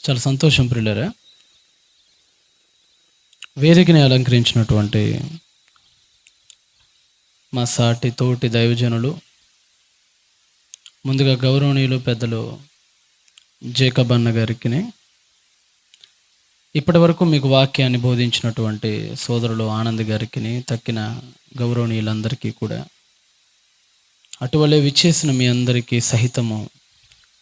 చాలా సంతోషం ప్రియులారా. వేదికని అలంకరించినటువంటి మా సాటి తోటి దైవజనులు, ముందుగా గౌరవనీయులు పెద్దలు జేకబ్ అన్న గారికి, ఇప్పటి వరకు మీకు వాక్యాన్ని బోధించినటువంటి సోదరులు ఆనంద్ గారికి, తక్కిన గౌరవనీయులందరికీ కూడా, అటువలే విచ్చేసిన మీ అందరికీ సహితము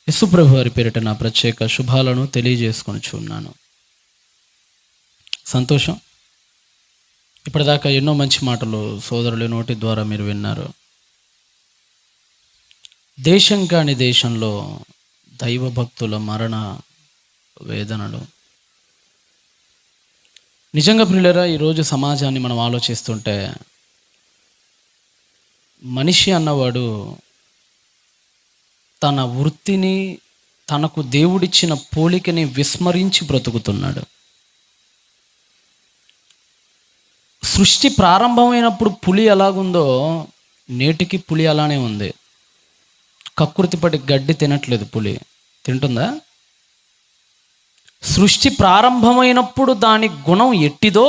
యేసుప్రభు వారి పేరిట నా ప్రత్యేక శుభాలను తెలియజేసుకొనిచున్నాను. సంతోషం. ఇప్పటిదాకా ఎన్నో మంచి మాటలు సోదరుల నోటి ద్వారా మీరు విన్నారు. దేశం కాని దేశంలో దైవభక్తుల మరణ వేదనలు. నిజంగా ప్రియులారా, ఈరోజు సమాజాన్ని మనం ఆలోచిస్తుంటే, మనిషి అన్నవాడు తన వృత్తిని, తనకు దేవుడిచ్చిన పోలికని విస్మరించి బ్రతుకుతున్నాడు. సృష్టి ప్రారంభమైనప్పుడు పులి ఎలాగుందో నేటికి పులి అలానే ఉంది. కక్కుర్తిపడి గడ్డి తినట్లేదు. పులి తింటుందా? సృష్టి ప్రారంభమైనప్పుడు దాని గుణం ఎట్టిదో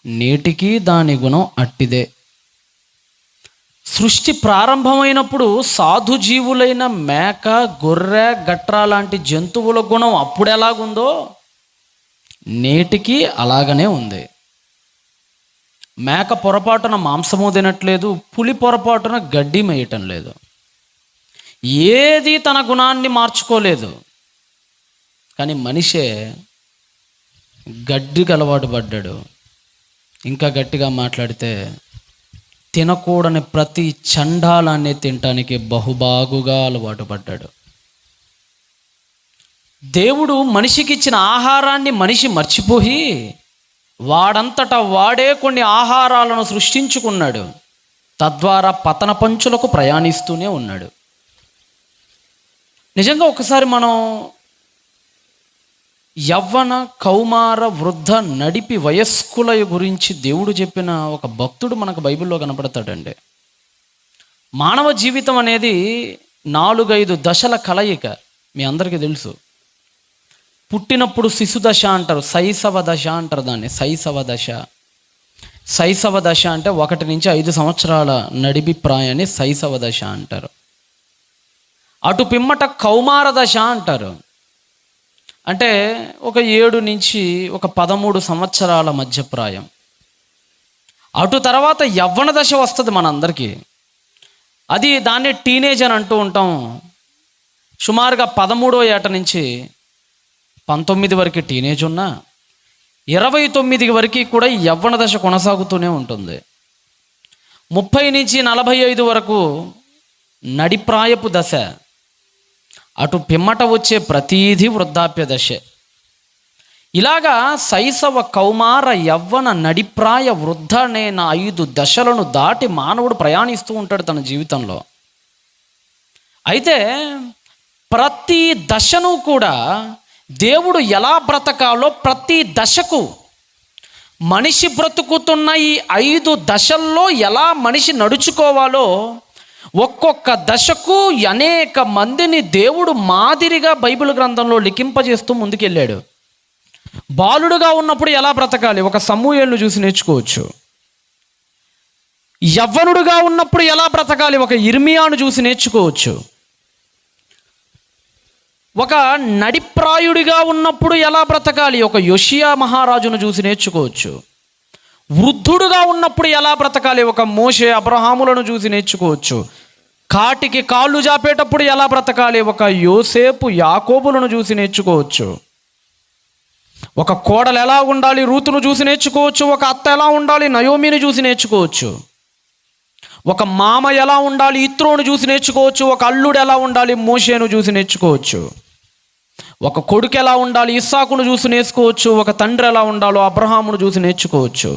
నేటికి దాని గుణం అట్టిదే. సృష్టి ప్రారంభమైనప్పుడు సాధు జీవులైన మేక, గొర్రె, గట్రా లాంటి జంతువుల గుణం అప్పుడు ఎలాగుందో నేటికి అలాగనే ఉంది. మేక పొరపాటున మాంసము తినట్లేదు, పులి పొరపాటున గడ్డి మేయటం లేదు. ఏది తన గుణాన్ని మార్చుకోలేదు. కానీ మనిషే గడ్డికి అలవాటు పడ్డాడు. ఇంకా గట్టిగా మాట్లాడితే తినకూడని ప్రతి చండాలాన్ని తినటానికి బహుబాగుగా అలవాటు పడ్డాడు. దేవుడు మనిషికి ఇచ్చిన ఆహారాన్ని మనిషి మర్చిపోయి వాడంతటా వాడే కొన్ని ఆహారాలను సృష్టించుకున్నాడు. తద్వారా పతన పంచులకు ప్రయాణిస్తూనే ఉన్నాడు. నిజంగా ఒకసారి మనం యవ్వన, కౌమార, వృద్ధ, నడిపి వయస్కుల గురించి దేవుడు చెప్పిన ఒక భక్తుడు మనకు బైబిల్లో కనపడతాడండి. మానవ జీవితం అనేది 4-5 దశల కలయిక. మీ అందరికీ తెలుసు. పుట్టినప్పుడు శిశు దశ అంటారు, శైశవ దశ అంటారు దాన్ని. శైశవ దశ అంటే 1 నుంచి 5 సంవత్సరాల నడిపి ప్రాయాన్ని శైశవ దశ అంటారు. అటు పిమ్మట కౌమార దశ అంటారు. అంటే ఒక 7 నుంచి 13 సంవత్సరాల మధ్య ప్రాయం. అటు తర్వాత యవ్వన దశ వస్తుంది మనందరికీ. దాన్ని టీనేజ్ అని అంటూ ఉంటాం. సుమారుగా 13వ ఏట నుంచి 19 వరకు టీనేజ్ ఉన్నా 29 వరకు కూడా యవ్వన దశ కొనసాగుతూనే ఉంటుంది. 30 నుంచి 45 వరకు నడిప్రాయపు దశ. అటు పిమ్మట వచ్చే ప్రతీది వృద్ధాప్య దశ. ఇలాగా శైశవ, కౌమార, యవ్వన, నడిప్రాయ, వృద్ధ అనే 5 దశలను దాటి మానవుడు ప్రయాణిస్తూ ఉంటాడు తన జీవితంలో. అయితే ప్రతి దశను కూడా దేవుడు ఎలా బ్రతకాలో, ప్రతి దశకు మనిషి బ్రతుకుతున్న ఈ 5 దశల్లో ఎలా మనిషి నడుచుకోవాలో ఒక్కొక్క దశకు అనేక మందిని దేవుడు మాదిరిగా బైబిల్ గ్రంథంలో లిఖింపజేస్తూ ముందుకెళ్ళాడు. బాలుడుగా ఉన్నప్పుడు ఎలా బ్రతకాలి ఒక సమూయేలును చూసి నేర్చుకోవచ్చు. యవ్వనుడుగా ఉన్నప్పుడు ఎలా బ్రతకాలి ఒక ఇర్మియాను చూసి నేర్చుకోవచ్చు. ఒక నడిప్రాయుడిగా ఉన్నప్పుడు ఎలా బ్రతకాలి ఒక యోషియా మహారాజును చూసి నేర్చుకోవచ్చు. వృద్ధుడుగా ఉన్నప్పుడు ఎలా బ్రతకాలి ఒక మోషే, అబ్రహాములను చూసి నేర్చుకోవచ్చు. కాటికి కాళ్ళు జాపేటప్పుడు ఎలా బ్రతకాలి ఒక యోసేపు, యాకోబులను చూసి నేర్చుకోవచ్చు. ఒక కోడలు ఎలా ఉండాలి రూతును చూసి నేర్చుకోవచ్చు. ఒక అత్త ఎలా ఉండాలి నయోమిని చూసి నేర్చుకోవచ్చు. ఒక మామ ఎలా ఉండాలి ఇత్రోను చూసి నేర్చుకోవచ్చు. ఒక అల్లుడు ఎలా ఉండాలి మోషేను చూసి నేర్చుకోవచ్చు. ఒక కొడుకు ఎలా ఉండాలి ఇస్సాకును చూసి నేర్చుకోవచ్చు. ఒక తండ్రి ఎలా ఉండాలో అబ్రహామును చూసి నేర్చుకోవచ్చు.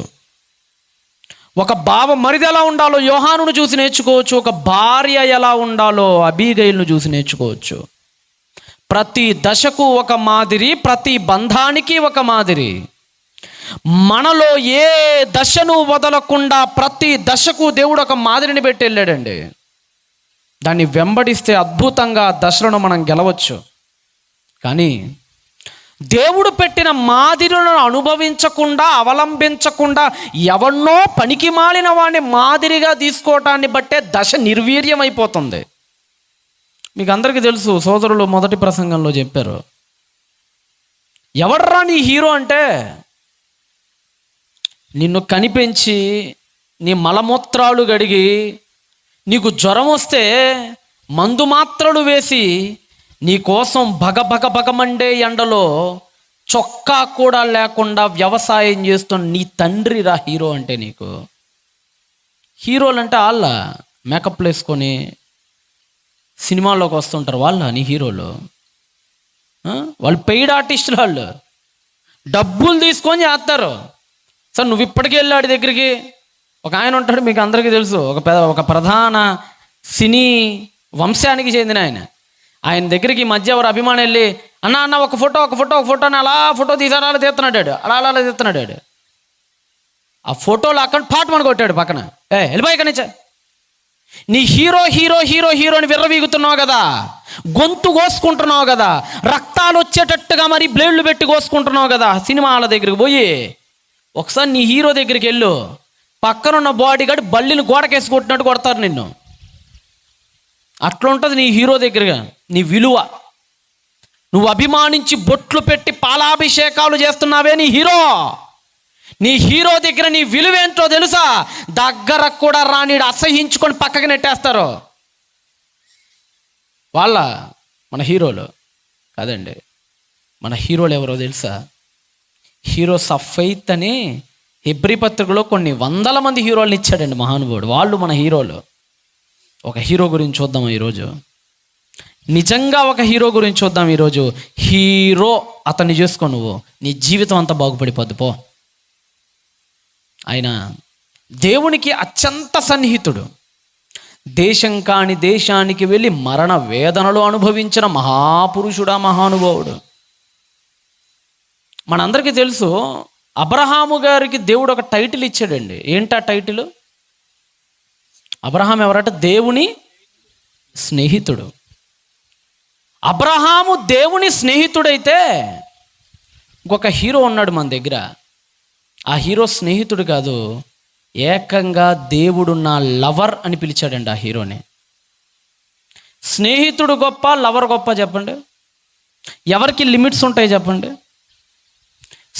ఒక బావ మరిది ఎలా ఉండాలో యోహానును చూసి నేర్చుకోవచ్చు. ఒక భార్య ఎలా ఉండాలో అబీగైల్ను చూసి నేర్చుకోవచ్చు. ప్రతి దశకు ఒక మాదిరి, ప్రతి బంధానికి ఒక మాదిరి. మనలో ఏ దశను వదలకుండా ప్రతి దశకు దేవుడు ఒక మాదిరిని పెట్టి వెళ్ళాడండి. దాన్ని వెంబడిస్తే అద్భుతంగా దశలను మనం గెలవచ్చు. కానీ దేవుడు పెట్టిన మాదిరులను అనుభవించకుండా, అవలంబించకుండా ఎవన్నో పనికి మాలిన వాడిని మాదిరిగా తీసుకోవటాన్ని బట్టే దశ నిర్వీర్యమైపోతుంది. మీకు అందరికీ తెలుసు, సోదరులు మొదటి ప్రసంగంలో చెప్పారు, ఎవర్రా నీ హీరో అంటే నిన్ను కనిపెంచి నీ మలమూత్రాలు గడిగి నీకు జ్వరం వస్తే మందు మాత్రలు వేసి నీ కోసం భగమండే ఎండలో చొక్కా కూడా లేకుండా వ్యవసాయం చేస్తున్న నీ తండ్రి రా హీరో అంటే. నీకు హీరోలు అంటే వాళ్ళ మేకప్ వేసుకొని సినిమాల్లోకి వస్తుంటారు, వాళ్ళ నీ హీరోలు. వాళ్ళు పెయిడ్ ఆర్టిస్టులు, వాళ్ళు డబ్బులు తీసుకొని చేస్తారు. సార్ నువ్వు ఇప్పటికీ వెళ్ళి వాడి దగ్గరికి, ఒక ఆయన ఉంటాడు, మీకు అందరికీ తెలుసు, ఒక ప్రధాన సినీ వంశానికి చెందిన ఆయన దగ్గరికి ఈ మధ్య ఎవరు అభిమాని వెళ్ళి, అన్న ఒక ఫోటో అని అలా ఫోటో తీసాడు, అలా తీస్తున్నాడు, అలా తీస్తున్నాడు. ఆ ఫోటోలో అక్కడ పాట మన కొట్టాడు పక్కన, వెళ్ళిపోయి ఇక్కడి నుంచే. నీ హీరో హీరో హీరో హీరోని విర్రవీగుతున్నావు కదా, గొంతు కోసుకుంటున్నావు కదా, రక్తాలు వచ్చేటట్టుగా మరి బ్లేడ్లు పెట్టి కోసుకుంటున్నావు కదా. సినిమాల దగ్గరికి పోయి ఒకసారి నీ హీరో దగ్గరికి వెళ్ళు, పక్కనున్న బాడీ గార్డ్ బల్లిని గోడకేసి కొట్టినట్టు కొడతారు నిన్ను. అట్లా ఉంటుంది నీ హీరో దగ్గరగా నీ విలువ. నువ్వు అభిమానించి బొట్లు పెట్టి పాలాభిషేకాలు చేస్తున్నావే నీ హీరో. నీ హీరో దగ్గర నీ విలువేంటో తెలుసా? దగ్గర కూడా రాని అసహించుకొని పక్కకి నెట్టేస్తారు. మన హీరోలు కాదండి, మన హీరోలు ఎవరో తెలుసా? హీరోస్ ఆఫ్ ఫెయిత్ అని హెబ్రీ పత్రికలో కొన్ని 100 మంది హీరోలను ఇచ్చాడండి మహానుభావుడు. వాళ్ళు మన హీరోలు. ఒక హీరో గురించి చూద్దాం ఈరోజు. నిజంగా ఒక హీరో గురించి చూద్దాం ఈరోజు. హీరో అతన్ని చేసుకో, నువ్వు నీ జీవితం అంతా బాగుపడిపోద్ది పో. ఆయన దేవునికి అత్యంత సన్నిహితుడు. దేశం కాని దేశానికి వెళ్ళి మరణ వేదనలు అనుభవించిన మహాపురుషుడా, మహానుభావుడు. మనందరికీ తెలుసు, అబ్రహాము గారికి దేవుడు ఒక టైటిల్ ఇచ్చాడండి. ఏంటా టైటిల్? అబ్రహాం ఎవరట? దేవుని స్నేహితుడు. అబ్రహాము దేవుని స్నేహితుడైతే ఇంకొక హీరో ఉన్నాడు మన దగ్గర. ఆ హీరో స్నేహితుడు కాదు, ఏకంగా దేవుడు నా లవర్ అని పిలిచాడండి ఆ హీరోని. స్నేహితుడు గొప్ప, లవర్ గొప్ప చెప్పండి? ఎవరికి లిమిట్స్ ఉంటాయి చెప్పండి?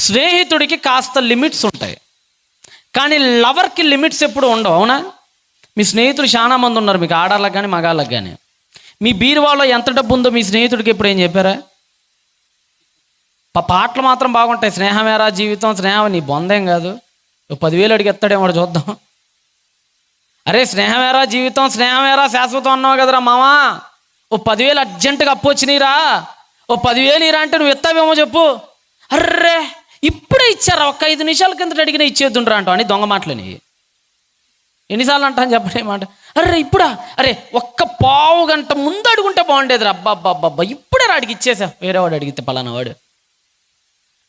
స్నేహితుడికి కాస్త లిమిట్స్ ఉంటాయి, కానీ లవర్కి లిమిట్స్ ఎప్పుడు ఉండవు. అవునా? మీ స్నేహితుడు చాలా మంది ఉన్నారు, మీకు ఆడాళ్ళకి కానీ మగాళ్ళకి కానీ. మీ బీరువాలో ఎంత డబ్బు ఉందో మీ స్నేహితుడికి ఎప్పుడు ఏం చెప్పారా? పాటలు మాత్రం బాగుంటాయి. స్నేహమేరా జీవితం, స్నేహం నీ బొందేం కాదు. 10,000 అడిగి ఎత్తాడేమో చూద్దాం. అరే స్నేహమేరా జీవితం, స్నేహమేరా శాశ్వతం అన్నావు కదరా మామా, 10,000 అర్జెంటుగా అప్పు వచ్చినాయిరా, 10,000 ఇరా అంటే నువ్వు ఎత్తావేమో చెప్పు. అర్రే ఇప్పుడే ఇచ్చారా, ఒక్క 5 నిమిషాల కిందట అడిగినా ఇచ్చేద్దుండ్రా అంటావు అని దొంగ మాటలని. ఎన్నిసార్లు అంటాను చెప్పండి మాట? అరే ఇప్పుడా? అరే ఒక్క పావు గంట ముందు అడుగుంటే బాగుండేదిరా, అబ్బా ఇప్పుడే అడిగి ఇచ్చేసా. వేరే వాడు అడిగితే పలానా వాడు,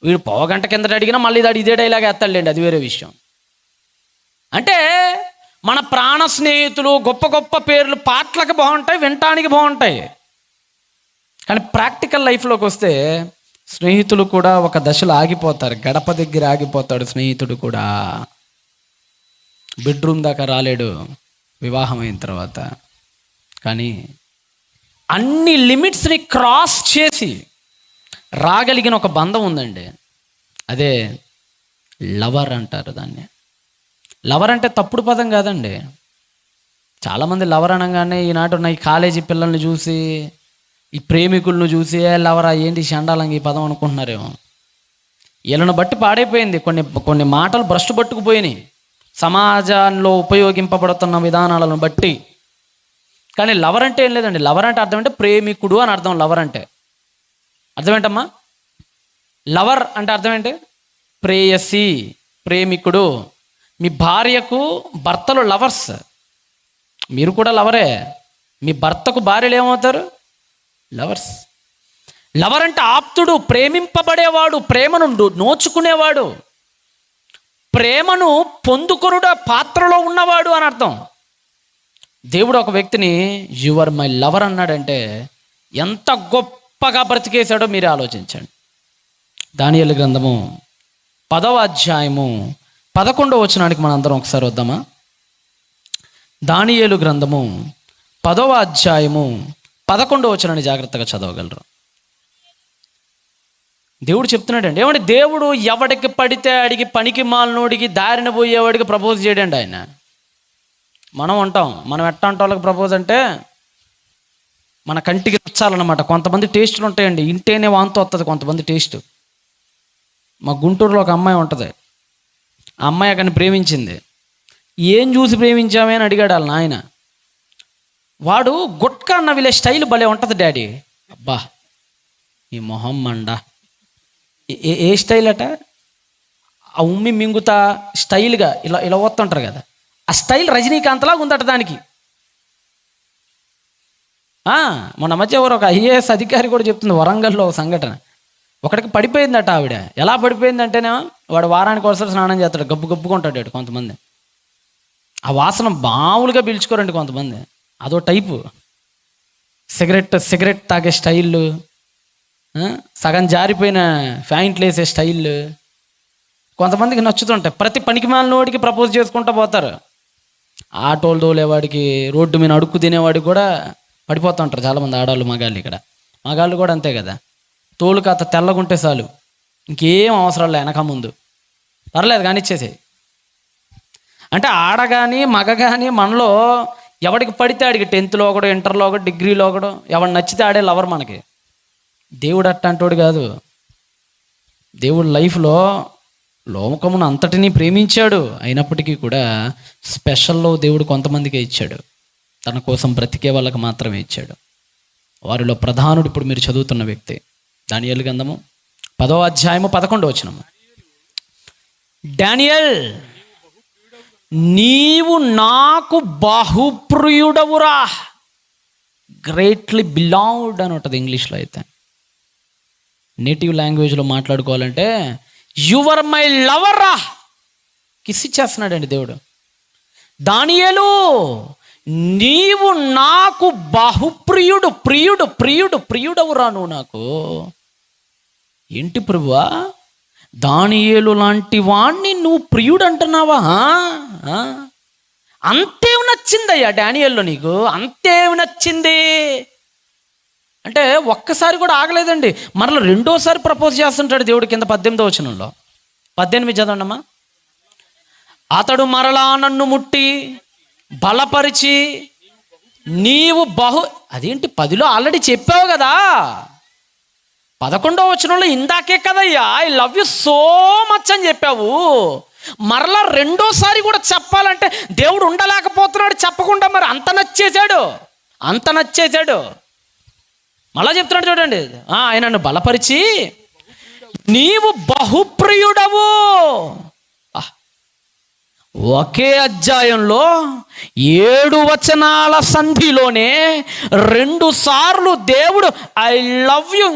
వీడు పావు గంట కిందట అడిగినా మళ్ళీ ఇదే డైలాగ్ ఎత్తాడులేండి, అది వేరే విషయం. అంటే మన ప్రాణ స్నేహితులు, గొప్ప గొప్ప పేర్లు పాటలకు బాగుంటాయి, వినటానికి బాగుంటాయి, కానీ ప్రాక్టికల్ లైఫ్లోకి వస్తే స్నేహితులు కూడా ఒక దశలో ఆగిపోతారు. గడప దగ్గర ఆగిపోతాడు స్నేహితుడు కూడా. బెడ్రూమ్ దాకా రాలేడు వివాహం అయిన తర్వాత. కానీ అన్ని లిమిట్స్ని క్రాస్ చేసి రాగలిగిన ఒక బంధం ఉందండి, అదే లవర్ అంటారు దాన్ని. లవర్ అంటే తప్పుడు పదం కాదండి. చాలామంది లవర్ అనగానే ఈనాటి ఉన్న ఈ కాలేజీ పిల్లల్ని చూసి, ఈ ప్రేమికులను చూసి లవరా ఏంటి చండాలంగా ఈ పదం అనుకుంటున్నారేమో. వీళ్ళను బట్టి పాడైపోయింది. కొన్ని మాటలు భ్రష్టు పట్టుకుపోయినాయి సమాజంలో ఉపయోగింపబడుతున్న విధానాలను బట్టి. కానీ లవర్ అంటే ఏం లేదండి. లవర్ అంటే అర్థం అంటే ప్రేమికుడు అని అర్థం. లవర్ అంటే అర్థం ఏంటమ్మా? లవర్ అంటే అర్థం ఏంటి? ప్రేయసి, ప్రేమికుడు. మీ భార్యకు భర్తలు లవర్స్, మీరు కూడా లవరే. మీ భర్తకు భార్యలు ఏమవుతారు? లవర్స్. లవర్ అంటే ఆప్తుడు, ప్రేమింపబడేవాడు, ప్రేమను నోచుకునేవాడు, ప్రేమను పొందుకొనుట పాత్రలో ఉన్నవాడు అని అర్థం. దేవుడు ఒక వ్యక్తిని యువర్ మై లవర్ అన్నాడంటే ఎంత గొప్పగా బ్రతికేశాడో మీరు ఆలోచించండి. దానియేలు గ్రంథము 10వ అధ్యాయము 11వ వచనానికి మనం అందరం ఒకసారి వద్దామా? దానియేలు గ్రంథము 10వ అధ్యాయము 11వ వచనాన్ని జాగ్రత్తగా చదవగలరు. దేవుడు చెప్తున్నాడండి. ఏమంటే దేవుడు ఎవడికి పడితే అడిగి పనికి మాలినోడికి దారిన పోయేవాడికి ప్రపోజ్ చేయడండి ఆయన. మనం అంటాం, మనం ఎట్టాంటి వాళ్ళకి ప్రపోజ్ అంటే మన కంటికి నచ్చాలన్నమాట. కొంతమంది టేస్టులు ఉంటాయండి, ఇంటేనే వాంతో వస్తుంది కొంతమంది టేస్ట్. మా గుంటూరులో ఒక అమ్మాయి ఉంటుంది. ఆ అమ్మాయి అక్కడిని ప్రేమించింది. ఏం చూసి ప్రేమించామే అని అడిగాడు వాళ్ళ నాయన. వాడు గుట్కా అన్న వీళ్ళ స్టైల్ భలే ఉంటుంది డాడీ. అబ్బా ఈ మొహం మండ. ఏ స్టైల్ అట? ఆ ఉమ్మి మింగుతా స్టైల్గా ఇలా ఇలా వస్తుంటారు కదా, ఆ స్టైల్ రజనీకాంత్లాగా ఉందట దానికి. మొన్న మధ్య ఎవరు ఒక ఐఏఎస్ అధికారి కూడా చెప్తుంది, వరంగల్లో ఒక సంఘటన. ఒకడికి పడిపోయిందట ఆవిడ. ఎలా పడిపోయిందంటేనే వాడు వారానికి ఒకసారి స్నానం చేస్తాడు, గబ్బు గబ్బుకుంటాడు కొంతమంది. ఆ వాసన మామూలుగా పీల్చుకోరండి కొంతమంది, అదో టైపు. సిగరెట్ తాగే స్టైళ్ళు, సగం జారిపోయిన ఫ్యాంట్లు వేసే స్టైళ్ళు కొంతమందికి నచ్చుతుంటాయి. ప్రతి పనికి మాలినోడికి ప్రపోజ్ చేసుకుంటూ పోతారు. ఆటోలు తోలేవాడికి, రోడ్డు మీద అడుక్కు తినేవాడికి కూడా పడిపోతుంటారు చాలామంది ఆడవాళ్ళు, మగాళ్ళు. ఇక్కడ మగాళ్ళు కూడా అంతే కదా, తోలు కాత తెల్లగుంటే చాలు, ఇంకేం అవసరం లే వెనక ముందు, పర్లేదు కానీ ఇచ్చేసేయి. అంటే ఆడ కానీ మగ కానీ మనలో ఎవడికి పడితే ఆడికి 10th ఒకడు, ఇంటర్లో ఒకడు, డిగ్రీలో ఒకడు, ఎవడు నచ్చితే ఆడే లవర్ మనకి. దేవుడు అట్టంటోడు కాదు. దేవుడు లైఫ్లో లోకమును అంతటినీ ప్రేమించాడు, అయినప్పటికీ కూడా స్పెషల్లో దేవుడు కొంతమందికే ఇచ్చాడు, తన కోసం బ్రతికే వాళ్ళకి మాత్రమే ఇచ్చాడు. వారిలో ప్రధానుడు ఇప్పుడు మీరు చదువుతున్న వ్యక్తి. దానియేలు గ్రంథము 10వ అధ్యాయము 11వ వచనము. డానియేల్, నీవు నాకు బహుప్రియుడవురా. గ్రేట్లీ బిలావ్డ్ అని ఉంటుంది ఇంగ్లీష్లో. అయితే నేటివ్ లాంగ్వేజ్లో మాట్లాడుకోవాలంటే యువర్ మై లవర్ రా. కిస్ ఇచ్చేస్తున్నాడండి దేవుడు. దానియేలు, నీవు నాకు బహుప్రియుడు, ప్రియుడు ప్రియుడు ప్రియుడవురా నువ్వు నాకు. ఏంటి ప్రభువా, దానియేలు లాంటి వాణ్ణి నువ్వు ప్రియుడు అంటున్నావా? అంతేం నచ్చిందయ్యా డానియేల్లో నీకు, అంతేం నచ్చింది అంటే ఒక్కసారి కూడా ఆగలేదండి. మరలా రెండోసారి ప్రపోజ్ చేస్తుంటాడు దేవుడు. కింద 18వ వచనంలో, 18 చదవండమ్మా. అతడు మరలా నన్ను ముట్టి బలపరిచి నీవు అదేంటి 10లో ఆల్రెడీ చెప్పావు కదా, 11వ వచనంలో ఇందాకే కదయ్యా I love you so much అని చెప్పావు. మరలా రెండోసారి కూడా చెప్పాలంటే దేవుడు ఉండలేకపోతున్నాడు చెప్పకుండా. మరి అంత నచ్చేశాడు. మళ్ళా చెప్తున్నాడు చూడండి, ఆయనను బలపరిచి నీవు బహుప్రియుడవు. ఒకే అధ్యాయంలో 7 వచనాల సంధిలోనే 2 సార్లు దేవుడు ఐ లవ్ యు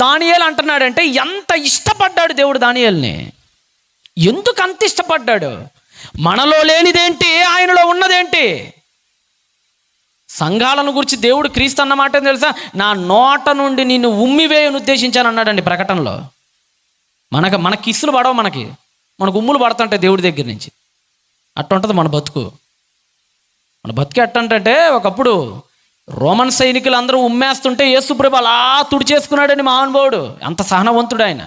దానియేలు అంటున్నాడంటే ఎంత ఇష్టపడ్డాడు దేవుడు దానియేలుని. ఎందుకు అంత ఇష్టపడ్డాడు? మనలో లేనిదేంటి, ఆయనలో ఉన్నదేంటి? సంఘాలను గురించి దేవుడు క్రీస్తు అన్నమాట తెలుసా, నా నోట నుండి నిన్ను ఉమ్మివేయను ఉద్దేశించాను అన్నాడండి ప్రకటనలో. మన కిస్సులు పడవు, మనకు ఉమ్ములు పడుతుంటాయి దేవుడి దగ్గర నుంచి. అట్టుంటుంది మన బతుకు. మన బతుకు ఎట్టంటే, ఒకప్పుడు రోమన్ సైనికులు అందరూ ఉమ్మేస్తుంటే యేసుప్రభు అలా తుడిచేసుకున్నాడని మహానుభావుడు. అంత సహనవంతుడు ఆయన.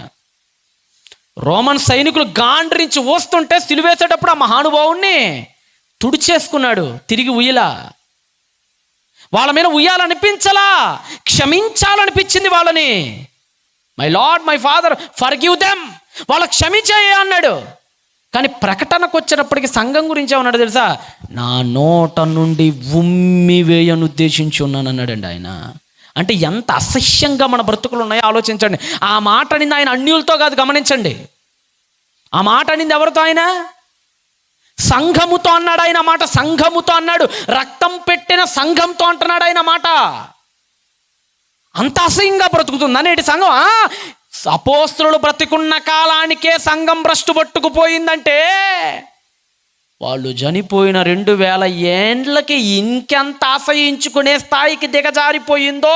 రోమన్ సైనికులు గాండ్రించి వస్తుంటే సిలువేసేటప్పుడు ఆ మహానుభావుణ్ణి తుడిచేసుకున్నాడు. తిరిగి ఉయ్యలా, వాళ్ళ మీద ఉయ్యాలనిపించలా, క్షమించాలనిపించింది వాళ్ళని. My lord my father forgive them, వాళ్ళకి క్షమించేయ అన్నాడు. కానీ ప్రకటనకు వచ్చేటప్పటికి సంఘం గురించి ఏమన్నాడు తెలుసా, నా నోట నుండి ఉమ్మి వేయను ఉద్దేశించి ఉన్నాను అన్నాడండి ఆయన. అంటే ఎంత అసహ్యంగా మన బ్రతుకులు ఉన్నాయో ఆలోచించండి. ఆ మాట అనింది ఆయన అన్యులతో కాదు, గమనించండి. ఆ మాట అనింది ఎవరితో? ఆయన సంఘముతో అన్నాడు. ఆయన మాట సంఘముతో అన్నాడు. రక్తం పెట్టిన సంఘంతో అంటున్నాడు ఆయన మాట. అంత అసహ్యంగా బ్రతుకుతుంది అనేటి సంఘం. అపోస్తలులు బ్రతికున్న కాలానికే సంఘం భ్రష్టు పట్టుకుపోయిందంటే వాళ్ళు చనిపోయిన 2000 ఏండ్లకి ఇంకెంత అసహించుకునే స్థాయికి దిగజారిపోయిందో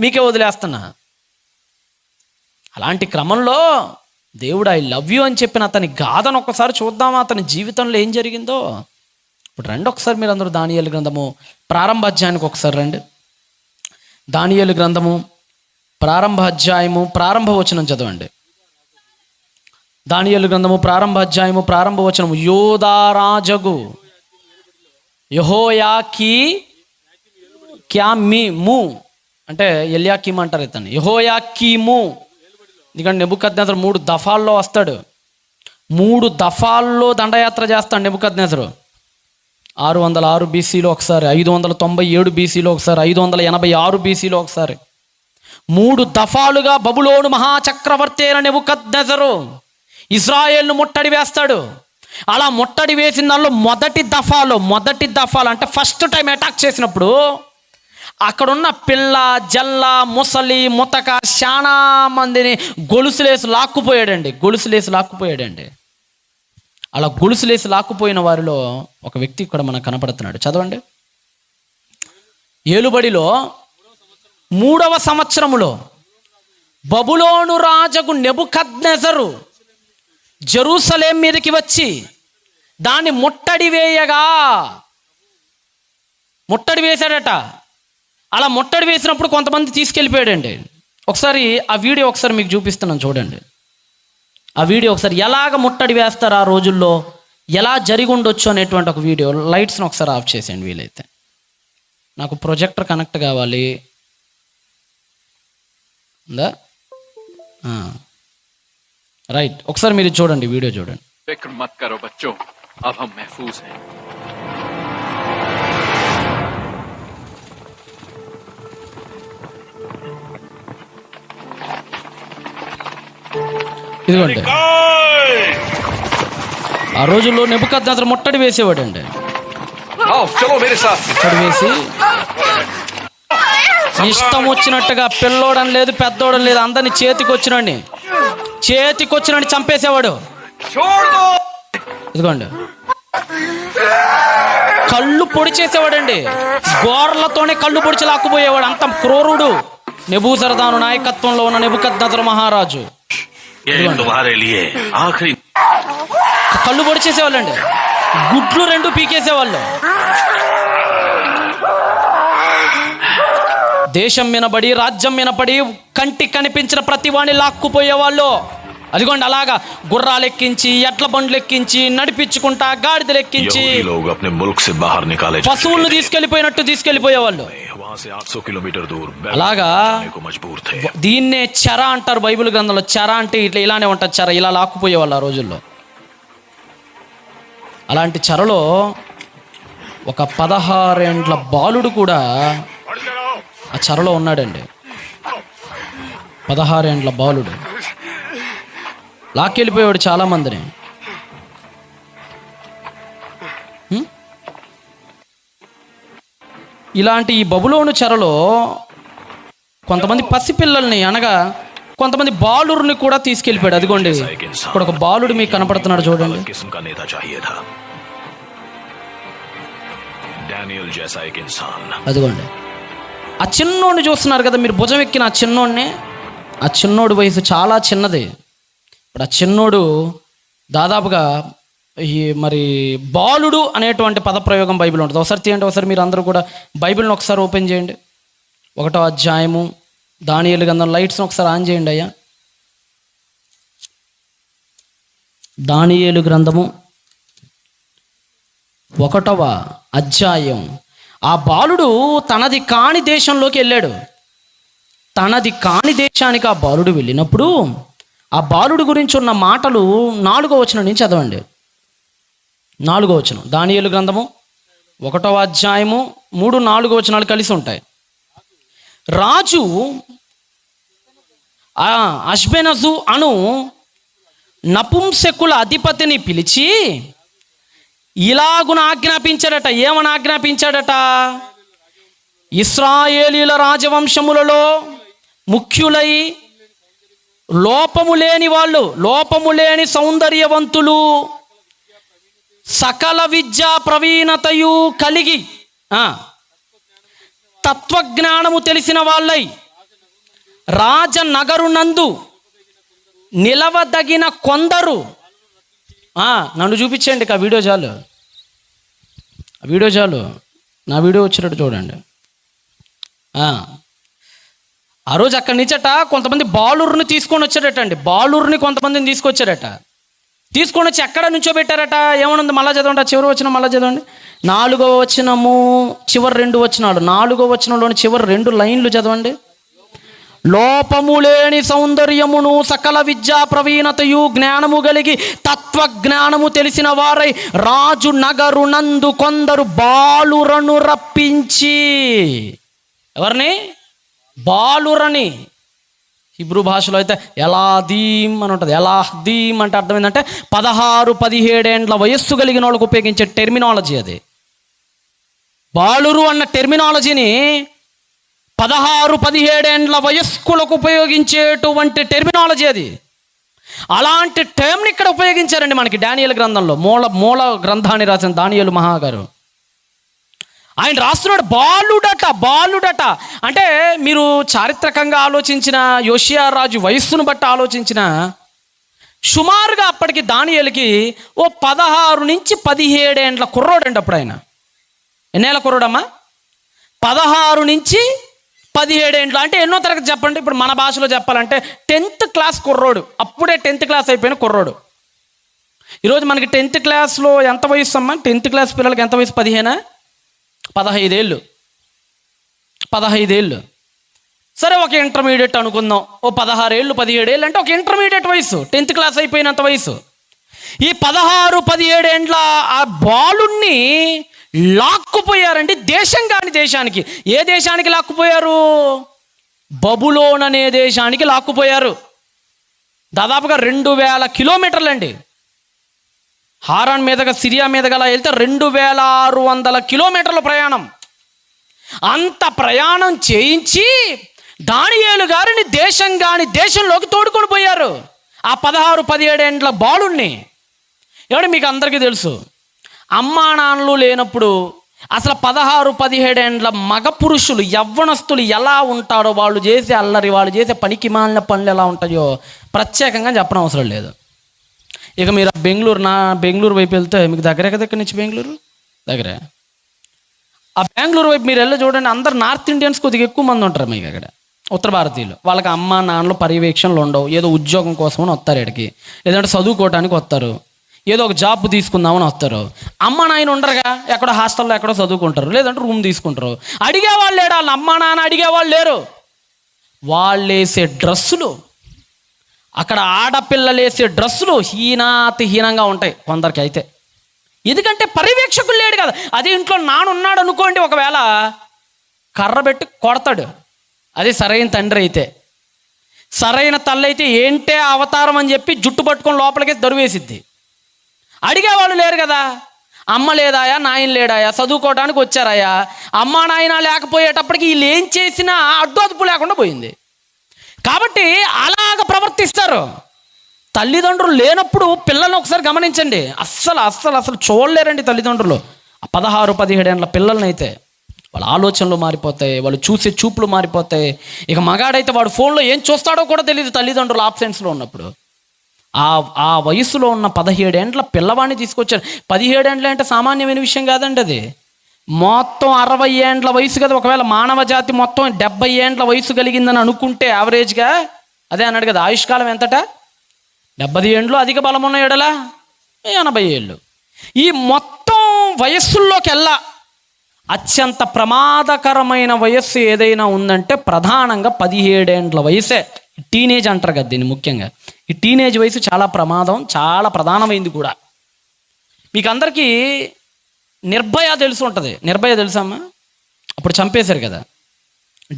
మీకే వదిలేస్తున్నా. అలాంటి క్రమంలో దేవుడు ఐ లవ్ యూ అని చెప్పిన అతని గాథను ఒక్కసారి చూద్దామా, అతని జీవితంలో ఏం జరిగిందో. ఇప్పుడు రండి ఒకసారి మీరు అందరూ దానియేలు గ్రంథము ప్రారంభ అధ్యాయానికి ఒకసారి రండి. దానియేలు గ్రంథము ప్రారంభ అధ్యాయము ప్రారంభ వచనం చదవండి. దానియేలు గ్రంథము ప్రారంభ అధ్యాయము ప్రారంభ వచనము. యోధారాజగు యెహోయాకీము అంటే ఎల్యాకీము అంటారు ఇతను. యెహోయాకీము, ఎందుకంటే నెబుకద్నెజరు 3 దఫాల్లో వస్తాడు. 3 దఫాల్లో దండయాత్ర చేస్తాడు నెబుకద్నెజరు. 606 బీసీలో ఒకసారి, 597 బీసీలో ఒకసారి, 586 బీసీలో ఒకసారి. 3 దఫాలుగా బబులోను మహాచక్రవర్తి అయిన నెబుకద్నెజరు ఇజ్రాయేల్ను ముట్టడి వేస్తాడు. అలా ముట్టడి వేసిన దానిలో మొదటి దఫాలు అంటే ఫస్ట్ టైం అటాక్ చేసినప్పుడు అక్కడున్న పిల్ల జల్ల ముసలి ముతక చాలా మందిని గొలుసులేసి లాక్కుపోయాడండి. అలా గొలుసులేసి లాక్కుపోయిన వారిలో ఒక వ్యక్తి ఇక్కడ మనకు కనపడుతున్నాడు. చదవండి. ఏలుబడిలో 3వ సంవత్సరములో బబులోను రాజగు నెబుకద్నెజరు జెరూసలేం మీదకి వచ్చి దాన్ని ముట్టడి వేశాడట. అలా ముట్టడి వేసినప్పుడు కొంతమంది తీసుకెళ్ళిపోయాడండి. ఒకసారి ఆ వీడియో ఒకసారి మీకు చూపిస్తున్నాను చూడండి. ఆ వీడియో ఒకసారి ఎలాగ ముట్టడి వేస్తారు ఆ రోజుల్లో, ఎలా జరిగి ఉండొచ్చు అనేటువంటి ఒక వీడియో. లైట్స్ని ఒకసారి ఆఫ్ చేసేయండి వీలైతే. నాకు ప్రొజెక్టర్ కనెక్ట్ కావాలి. ఉందా? రైట్, ఒకసారి మీరు చూడండి, వీడియో చూడండి. फिक्र मत करो बच्चों, अब हम महफूज हैं। ఇదిగోండి, ఆ రోజుల్లో నెబుకద్నెజరు ముట్టడి వేసేవాడండి. ముట్టడి వేసి ఇష్టం వచ్చినట్టుగా పిల్లోడని లేదు పెద్దోడని లేదు, అందరినీ చేతికొచ్చినని చంపేసేవాడు. ఇదిగోండి, కళ్ళు పొడి చేసేవాడండి. గోర్లతోనే కళ్ళు పొడిచి లాక్కుపోయేవాడు. అంత క్రూరుడు నెబూజరదాను నాయకత్వంలో ఉన్న నెబుకద్నెజరు మహారాజు. కళ్ళు పొడి చేసేవాళ్ళండి. గుడ్లు 2 పీకేసేవాళ్ళు. దేశం వినబడి రాజ్యం వినపడి కంటికి కనిపించిన ప్రతి వాడిని లాక్కుపోయేవాళ్ళు. అదిగోండి, అలాగా గుర్రాలు ఎక్కించి, ఎడ్ల బండ్లు ఎక్కించి, నడిపించుకుంటా, గాడిదలు ఎక్కించి పశువులను తీసుకెళ్లిపోయేవాళ్ళు. అలాగా దీన్నే చెర అంటారు బైబిల్ గ్రంథంలో. చెర అంటే ఇలానే ఉంటుంది. చెర ఇలా లాక్కుపోయేవాళ్ళు ఆ రోజుల్లో. అలాంటి చెరలో ఒక 16 ఏండ్ల బాలుడు కూడా ఆ చెరలో ఉన్నాడండి. 16 ఏండ్ల బాలుడు లాక్కెళ్ళిపోయాడు చాలా మందిని. ఇలాంటి ఈ బబులోను చెరలో కొంతమంది పసిపిల్లల్ని అనగా కొంతమంది బాలుర్ని కూడా తీసుకెళ్ళిపోయాడు. అదిగోండి, ఇక్కడ ఒక బాలుడు మీకు కనపడుతున్నాడు చూడండి. అదిగోండి, ఆ చిన్నోడిని చూస్తున్నారు కదా మీరు, భుజం ఎక్కిన ఆ చిన్నోడిని. ఆ చిన్నోడు వయసు చాలా చిన్నది. ఇప్పుడు ఆ చిన్నోడు దాదాపుగా మరి బాలుడు అనేటువంటి పదప్రయోగం బైబిల్ ఉంటుంది. ఒకసారి తీయండి, ఒకసారి మీరు అందరూ కూడా బైబిల్ని ఒకసారి ఓపెన్ చేయండి. 1వ అధ్యాయము దానియేలు గ్రంథం. లైట్స్ని ఒకసారి ఆన్ చేయండి అయ్యా. దానియేలు గ్రంథము 1వ అధ్యాయం. ఆ బాలుడు తనది కాని దేశంలోకి వెళ్ళాడు. తనది కాని దేశానికి ఆ బాలుడు వెళ్ళినప్పుడు ఆ బాలుడు గురించి ఉన్న మాటలు 4వ వచనం నుంచి చదవండి. 4వ వచనం దానియేలు గ్రంథము 1వ అధ్యాయము 3, 4 వచనాలు కలిసి ఉంటాయి. రాజు అష్బెనజు అను నపుంసకుల అధిపతిని పిలిచి ఇలాగున ఆజ్ఞాపించాడట. ఏమని ఆజ్ఞాపించాడట? ఇశ్రాయేలీల రాజవంశములలో ముఖ్యులై లోపము లేని వాళ్ళు, లోపము లేని సౌందర్యవంతులు, సకల విద్యా ప్రవీణతయు కలిగి తత్వజ్ఞానము తెలిసిన వాళ్ళై రాజనగరునందు నిలవదగిన కొందరు. నన్ను చూపించండి ఆ వీడియో చాలు, ఆ వీడియో చాలు. నా వీడియో వచ్చినట్టు చూడండి. ఆ రోజు అక్కడి నుంచట కొంతమంది బాలుర్ని తీసుకొని వచ్చారట అండి. బాలుర్ని కొంతమందిని తీసుకొచ్చారట. తీసుకొని వచ్చి ఎక్కడ నుంచోబెట్టారట. ఏమనుంది మళ్ళా చదవండి, ఆ చివరి వచనం మళ్ళా చదవండి. 4వ వచనము చివరి 2 వచనాలు. 4వ వచనంలోని చివరి 2 లైన్లు చదవండి. లోపము లేని సౌందర్యమును సకల విద్యా ప్రవీణతయు జ్ఞానము కలిగి తత్వజ్ఞానము తెలిసిన వారై రాజు నగరు నందు కొందరు బాలురను రప్పించి. ఎవరిని? బాలురని. హిబ్రూ భాషలో అయితే ఎలాదీం అని ఉంటుంది. ఎలాదీం అంటే అర్థం ఏంటంటే 16-17 ఏండ్ల వయస్సు కలిగిన వాళ్ళకు ఉపయోగించే టెర్మినాలజీ అది. బాలురు అన్న టెర్మినాలజీని 16-17 ఏండ్ల వయస్కులకు ఉపయోగించేటువంటి టెర్మినాలజీ అది. అలాంటి టర్మ్ని ఇక్కడ ఉపయోగించారండి మనకి డానియేలు గ్రంథంలో. మూల గ్రంథాన్ని రాసిన దానియేలు మహాగారు ఆయన రాస్తున్నాడు బాలుడట. అంటే మీరు చారిత్రకంగా ఆలోచించిన, యోషియా రాజు వయస్సును బట్టి ఆలోచించిన, సుమారుగా అప్పటికి దానియేలుకి 16-17 ఏండ్ల కుర్రోడండి అప్పుడు ఆయన. ఎన్నేళ్ళ కుర్రోడమ్మా? 16-17 ఏండ్లు. అంటే ఎన్నో తరగతి చెప్పండి. ఇప్పుడు మన భాషలో చెప్పాలంటే 10th క్లాస్ కుర్రోడు. అప్పుడే 10th క్లాస్ అయిపోయిన కుర్రోడు. ఈరోజు మనకి 10th క్లాస్లో ఎంత వయసు అమ్మా? 10th క్లాస్ పిల్లలకి ఎంత వయసు? 15 ఏళ్ళు. సరే, ఒక ఇంటర్మీడియట్ అనుకుందాం. 16 ఏళ్ళు 17 ఏళ్ళు అంటే ఒక ఇంటర్మీడియట్ వయసు. 10th క్లాస్ అయిపోయినంత వయసు. ఈ 16-17 ఏండ్ల ఆ బాలుణ్ణి లాక్కుపోయారండి దేశం కాని దేశానికి. ఏ దేశానికి లాక్కుపోయారు? బబులోన్ అనే దేశానికి లాక్కుపోయారు. దాదాపుగా 2000 కిలోమీటర్లు అండి. హారాన్ మీదగా, సిరియా మీదగా అలా వెళ్తే 2600 కిలోమీటర్ల ప్రయాణం. అంత ప్రయాణం చేయించి దానియేలు గారిని దేశం కాని దేశంలోకి తోడుకొని పోయారు. ఆ 16-17 ఏండ్ల బాలుణ్ణి. ఏమంటే మీకు అందరికీ తెలుసు, అమ్మా నాన్నలు లేనప్పుడు అసలు 16-17 ఏండ్ల మగ పురుషులు, యవ్వనస్తులు ఎలా ఉంటారో, వాళ్ళు చేసే అల్లరి, వాళ్ళు చేసే పనికి మాలిన పనులు ఎలా ఉంటాయో ప్రత్యేకంగా చెప్పడం అవసరం లేదు. ఇక మీరు బెంగళూరు వైపు వెళ్తే మీకు దగ్గర నుంచి బెంగళూరు దగ్గరే. ఆ బెంగళూరు వైపు మీరు వెళ్ళి చూడండి, అందరు నార్త్ ఇండియన్స్ కొద్దిగా ఎక్కువ మంది ఉంటారు మీకు అక్కడ. ఉత్తర భారతీయులు. వాళ్ళకి అమ్మ నాన్నలు పర్యవేక్షణలు ఉండవు. ఏదో ఉద్యోగం కోసమని వస్తారు ఇక్కడికి, లేదంటే చదువుకోవటానికి వస్తారు, ఏదో ఒక జాబ్ తీసుకుందామని వస్తారు. అమ్మ నాయన ఉండరుగా, ఎక్కడో హాస్టల్లో ఎక్కడో చదువుకుంటారు, లేదంటే రూమ్ తీసుకుంటారు. అడిగేవాళ్ళు లేడు, వాళ్ళ అమ్మ నాన్న అడిగేవాళ్ళు లేరు. వాళ్ళు వేసే డ్రెస్సులు, అక్కడ ఆడపిల్లలు వేసే డ్రెస్సులు హీనంగా ఉంటాయి కొందరికి అయితే. ఎందుకంటే పర్యవేక్షకులు లేడు కదా. అదే ఇంట్లో నానున్నాడు అనుకోండి, ఒకవేళ కర్ర పెట్టి కొడతాడు. అది సరైన తండ్రి అయితే. సరైన తల్లి అయితే ఏంటే అవతారం అని చెప్పి జుట్టు పట్టుకొని లోపలికి దరువేసిద్ది. అడిగేవాళ్ళు లేరు కదా. అమ్మ లేదాయా, నాయన లేడాయా, చదువుకోవడానికి వచ్చారాయా, అమ్మ నాయన లేకపోయేటప్పటికి వీళ్ళు ఏం చేసినా అడ్డు అదుపు లేకుండా పోయింది. కాబట్టి అలాగ ప్రవర్తిస్తారు. తల్లిదండ్రులు లేనప్పుడు పిల్లల్ని ఒకసారి గమనించండి. అస్సలు చూడలేరండి తల్లిదండ్రులు. 16-17 ఏండ్ల పిల్లల్ని అయితే వాళ్ళ ఆలోచనలు మారిపోతాయి, వాళ్ళు చూసే చూపులు మారిపోతాయి. ఇక మగాడైతే వాడు ఫోన్లో ఏం చూస్తాడో కూడా తెలియదు తల్లిదండ్రులు ఆబ్సెన్స్లో ఉన్నప్పుడు. ఆ వయసులో ఉన్న 17 ఏండ్ల పిల్లవాడిని తీసుకొచ్చారు. 17 ఏండ్ల అంటే సామాన్యమైన విషయం కాదండి. అది మొత్తం 60 ఏండ్ల వయసు కదా. ఒకవేళ మానవ జాతి మొత్తం 70 ఏండ్ల వయసు కలిగిందని అనుకుంటే యావరేజ్గా, అదే అన్నాడు కదా, ఆయుష్కాలం ఎంతట? 70 ఏండ్లు, అధిక బలం ఉన్న ఎడలా 80 ఏళ్ళు. ఈ మొత్తం వయస్సుల్లోకి అత్యంత ప్రమాదకరమైన వయస్సు ఏదైనా ఉందంటే ప్రధానంగా 17 ఏండ్ల వయసే. టీనేజ్ అంటారు కదా దీన్ని. ముఖ్యంగా ఈ టీనేజ్ వయసు చాలా ప్రమాదం, చాలా ప్రధానమైంది కూడా. మీకు అందరికీ నిర్భయ తెలిసి ఉంటుంది. నిర్భయ తెలుసమ్మా? అప్పుడు చంపేశారు కదా.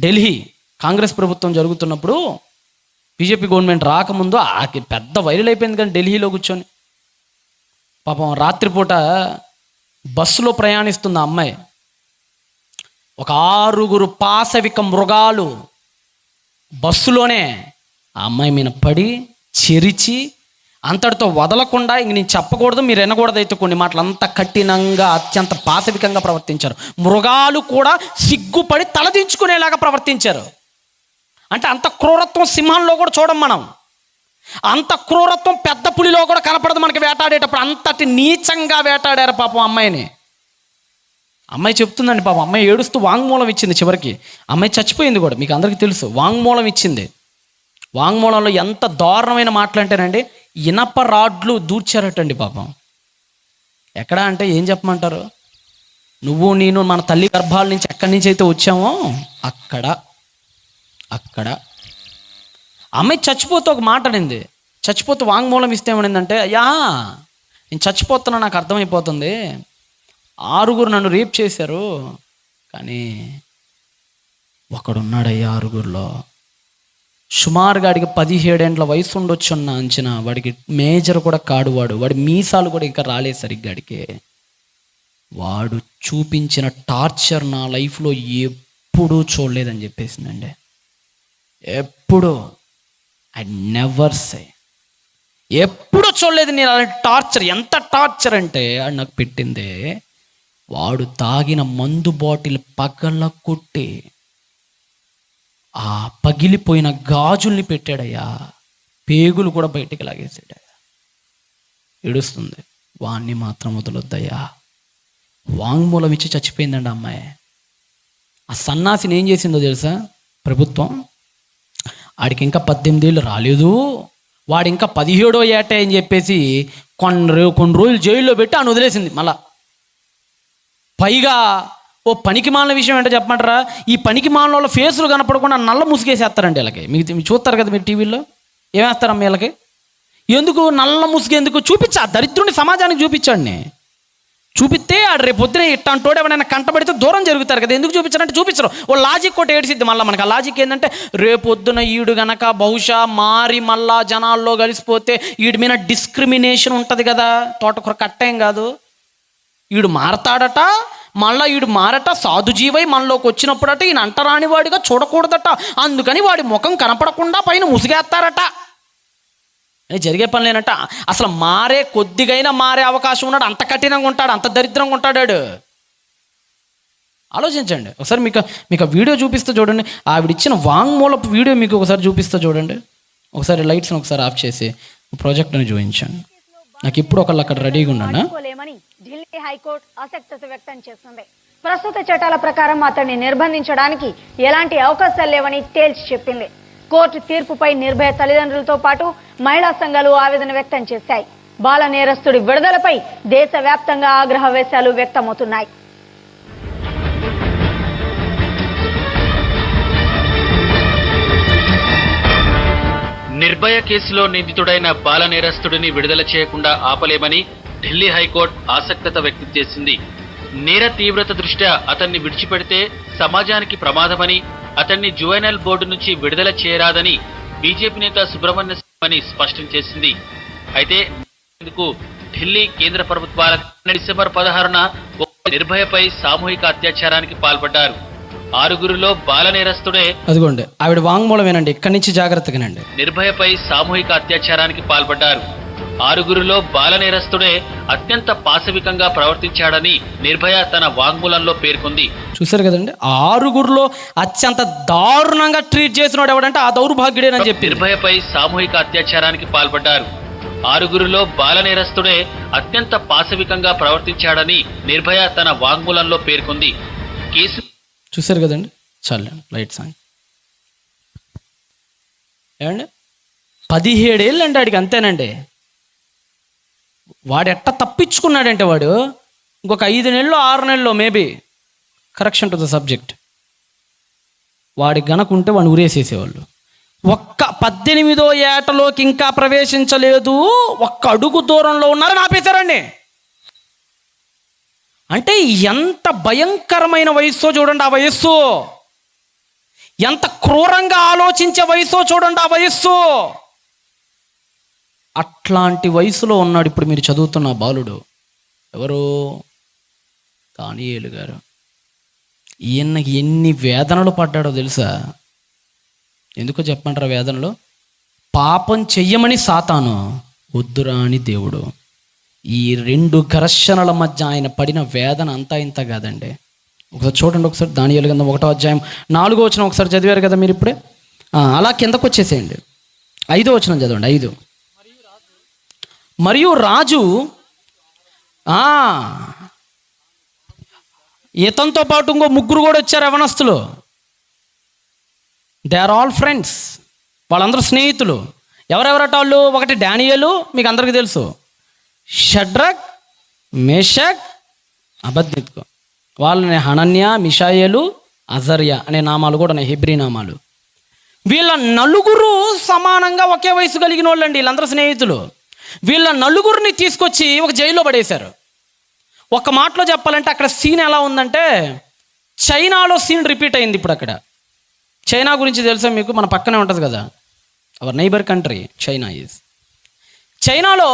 ఢిల్లీ కాంగ్రెస్ ప్రభుత్వం జరుగుతున్నప్పుడు, బీజేపీ గవర్నమెంట్ రాకముందు పెద్ద వైరల్ అయిపోయింది కానీ ఢిల్లీలో కూర్చొని పాపం రాత్రిపూట బస్సులో ప్రయాణిస్తుంది ఆ అమ్మాయి. ఒక 6 పాశవిక మృగాలు బస్సులోనే ఆ అమ్మాయి మీద పడి చెరిచి అంతటితో వదలకుండా, ఇంక నేను చెప్పకూడదు, మీరు వినకూడదు అయితే కొన్ని మాటలు, అంత కఠినంగా అత్యంత పాశవికంగా ప్రవర్తించారు. మృగాలు కూడా సిగ్గుపడి తలదించుకునేలాగా ప్రవర్తించారు. అంటే అంత క్రూరత్వం సింహంలో కూడా చూడం మనం. అంత క్రూరత్వం పెద్ద పులిలో కూడా కనపడదు మనకి వేటాడేటప్పుడు. అంతటి నీచంగా వేటాడారు పాపం అమ్మాయిని. అమ్మాయి చెప్తుందండి పాపం, అమ్మాయి ఏడుస్తూ వాంగ్మూలం ఇచ్చింది. చివరికి అమ్మాయి చచ్చిపోయింది కూడా, మీకు అందరికీ తెలుసు. వాంగ్మూలం ఇచ్చింది. వాంగ్మూలంలో ఎంత దారుణమైన మాటలు అంటేనండి, ఇనప రాడ్లు దూర్చారటండి పాపం. ఎక్కడ అంటే ఏం చెప్పమంటారు, నువ్వు నేను మన తల్లి గర్భాల నుంచి ఎక్కడి నుంచి అయితే వచ్చామో అక్కడ అమ్మాయి చచ్చిపోతూ ఒక మాట అనింది. చచ్చిపోతూ వాంగ్మూలం ఇస్తే ఏమనిందంటే, అయ్యా నేను చచ్చిపోతున్నా, నాకు అర్థమైపోతుంది, 6 నన్ను రేప్ చేశారు, కానీ ఒకడున్నాడయ్యా 6లో, సుమారుగా వాడికి 17 ఏండ్ల వయసు ఉండొచ్చున్న అంచనా, వాడికి మేజర్ కూడా కాడు, వాడి మీసాలు కూడా ఇంకా రాలేదు సరిగ్గా వాడికి. వాడు చూపించిన టార్చర్ నా లైఫ్లో ఎప్పుడూ చూడలేదని చెప్పేసిందండి. ఎప్పుడు ఐ నెవర్ సే, ఎప్పుడు చూడలేదు నేను అలాంటి టార్చర్. ఎంత టార్చర్ అంటే అది నాకు పెట్టిందే, వాడు తాగిన మందు బాటిల్ పగల కొట్టి ఆ పగిలిపోయిన గాజుల్ని పెట్టాడయ్యా, పేగులు కూడా బయటికి లాగేసాడయ్యా. ఏడుస్తుంది, వాణ్ణి మాత్రం వదలొద్దయ్యా. వాంగ్మూలం ఇచ్చి చచ్చిపోయిందండి అమ్మాయి. ఆ సన్నాసిని ఏం చేసిందో తెలుసా ప్రభుత్వం, వాడికి ఇంకా 18 ఏళ్ళు రాలేదు, వాడు ఇంకా 17వ ఏట అని చెప్పేసి కొన్ని రోజులు జైల్లో పెట్టి ఆయన వదిలేసింది. మళ్ళా పైగా ఓ పనికి మాలిన విషయం ఏంటో చెప్పమంటారా, ఈ పనికి మాలిన వాళ్ళ ఫేసులు కనపడకుండా నల్ల ముసుగేసేస్తారండి వీళ్ళకి. మీకు చూస్తారు కదా మీరు టీవీలో, ఏమేస్తారమ్మ వీళ్ళకి? ఎందుకు నల్ల ముసుగు ఎందుకు? చూపించా దరిద్రుని సమాజానికి చూపించండి. చూపిస్తే ఆడు రేపు పొద్దున ఇట్టంటోడు ఎవరైనా కంటపడితే దూరం జరుగుతారు కదా. ఎందుకు చూపించారంటే చూపించరు. ఓ లాజిక్ ఒకటి ఏడిసిద్ది మళ్ళీ మనకు. ఆ లాజిక్ ఏంటంటే, రేపొద్దున ఈడు గనక బహుశా మారి మళ్ళా జనాల్లో కలిసిపోతే ఈడి మీద డిస్క్రిమినేషన్ ఉంటుంది కదా, తోటకూర కట్టేం కాదు, ఈడు మారతాడట, మళ్ళీ ఈడు మారట సాధుజీవై మనలోకి వచ్చినప్పుడట ఈయన అంటరాని వాడిగా చూడకూడదట, అందుకని వాడి ముఖం కనపడకుండా పైన ముసుగేస్తారట. జరిగే పని లేనట్ట. అసలు మారే కొద్దిగైనా మారే అవకాశం ఉన్నాడు, అంత కఠినంగా ఉంటాడు, అంత దరిద్రంగా ఉంటాడు. ఆలోచించండి ఒకసారి. మీకు ఆ వీడియో చూపిస్తే చూడండి, ఆవిడిచ్చిన వాంగ్మూలపు వీడియో మీకు ఒకసారి చూపిస్తే చూడండి. ఒకసారి లైట్స్ని ఒకసారి ఆఫ్ చేసి ప్రాజెక్ట్ని చూపించండి. నాకు ఇప్పుడు ఒకళ్ళు అక్కడ రెడీగా ఉన్నాను. ఢిల్లీ హైకోర్టు ఆసక్తి వ్యక్తం చేస్తుంది. ప్రస్తుత చట్టాల ప్రకారం అతన్ని నిర్బంధించడానికి ఎలాంటి అవకాశాలు లేవని తేల్చి చెప్పింది. కోర్టు తీర్పుపై నిర్భయ తల్లిదండ్రులతో పాటు మహిళా సంఘాలు ఆవేదన వ్యక్తం చేశాయి. బాల నేరస్తుడి విడుదలపై దేశవ్యాప్తంగా ఆగ్రహవేశాలు వ్యక్తమవుతున్నాయి. నిర్భయ కేసులో నిందితుడైన బాల నేరస్తుడిని విడుదల చేయకుండా ఆపలేమని ఢిల్లీ హైకోర్టు ఆసక్తత వ్యక్తం చేసింది. నేర తీవ్రత దృష్ట్యా అతన్ని విడిచిపెడితే సమాజానికి ప్రమాదమని, అతన్ని జువెనైల్ బోర్డు నుంచి విడుదల చేయరాదని బీజేపీ నేత సుబ్రహ్మణ్య స్వామి స్పష్టం చేసింది. అయితే ఇందుకు ఢిల్లీ కేంద్ర ప్రభుత్వాల డిసెంబర్ 16న నిర్భయపై సామూహిక అత్యాచారానికి పాల్పడ్డారు. 6గురిలో బాల నేరస్తుడే, అదిగోండి ఆవిడ వాంగ్మూలమేనండి, ఇక్కడి నుంచి జాగ్రత్తగానండి. నిర్భయపై సామూహిక అత్యాచారానికి పాల్పడ్డారు. 6గురిలో బాల నేరస్తుడే అత్యంత పాశవికంగా ప్రవర్తించాడని నిర్భయ తన వాంగ్మూలంలో పేర్కొంది. చూశారు కదండి, 6గురిలో అత్యంత దారుణంగా ట్రీట్ చేసినాడు ఎవడంటే ఆ దౌర్భాగ్యుడేనని చెప్పి. నిర్భయపై సామూహిక అత్యాచారానికి పాల్పడ్డారు. 6గురిలో బాల నేరస్తుడే అత్యంత పాశవికంగా ప్రవర్తించాడని నిర్భయ తన వాంగ్మూలంలో పేర్కొంది. కేసు చూశారు కదండి, చాలు లైట్స్ ఆన్. ఏమండి 17 ఏళ్ళు అండి వాడికి, అంతేనండి. వాడు ఎట్ట తప్పించుకున్నాడంటే వాడు ఇంకొక 5 నెలలు 6 నెలలు maybe, correction to the subject, వాడి గనకుంటే వాడిని ఉరేసేసేవాళ్ళు. ఒక్క 18వ ఏటలోకి ఇంకా ప్రవేశించలేదు, ఒక్క అడుగు దూరంలో ఉన్నారని ఆపేశారండి. అంటే ఎంత భయంకరమైన వయస్సో చూడండి ఆ వయస్సు, ఎంత క్రూరంగా ఆలోచించే వయస్సో చూడండి ఆ వయస్సు. అట్లాంటి వయసులో ఉన్నాడు ఇప్పుడు మీరు చదువుతున్న బాలుడు. ఎవరు? దానియేలు గారు. ఈయనకి ఎన్ని వేదనలు పడ్డాడో తెలుసా? ఎందుకో చెప్పమంటారా వేదనలు? పాపం చెయ్యమని సాతాను, వద్దురా అని దేవుడు. ఈ 2 ఘర్షణల మధ్య ఆయన పడిన వేదన అంతా ఇంత కాదండి. ఒకసారి చూడండి, ఒకసారి దానియేలు గ్రంథం 1వ అధ్యాయం 4వ వచనం ఒకసారి చదివారు కదా మీరు ఇప్పుడే. అలా కిందకు వచ్చేసేయండి. 5వ వచనం చదవండి. 5. మరియు రాజు ఇతనితో పాటు ఇంకో 3 కూడా వచ్చారు యవనస్తులు. దే ఆర్ ఆల్ ఫ్రెండ్స్, వాళ్ళందరూ స్నేహితులు. ఎవరెవరట వాళ్ళు? ఒకటి డానియేలు, మీకు అందరికీ తెలుసు. షడ్రక్, మేషక్, అబద్నిగో. వాళ్ళని హనన్య, మిషాయేలు, అజర్య అనే నామాలు కూడా ఉన్నాయి, హెబ్రీ నామాలు. వీళ్ళ నలుగురు సమానంగా ఒకే వయసు కలిగిన వాళ్ళండి, వీళ్ళందరూ స్నేహితులు. వీళ్ళ నలుగురిని తీసుకొచ్చి ఒక జైల్లో పడేశారు. ఒక మాటలో చెప్పాలంటే అక్కడ సీన్ ఎలా ఉందంటే, చైనాలో సీన్ రిపీట్ అయింది ఇప్పుడు. అక్కడ చైనా గురించి తెలుసా మీకు? మన పక్కనే ఉంటుంది కదా, our neighbour country China is. చైనాలో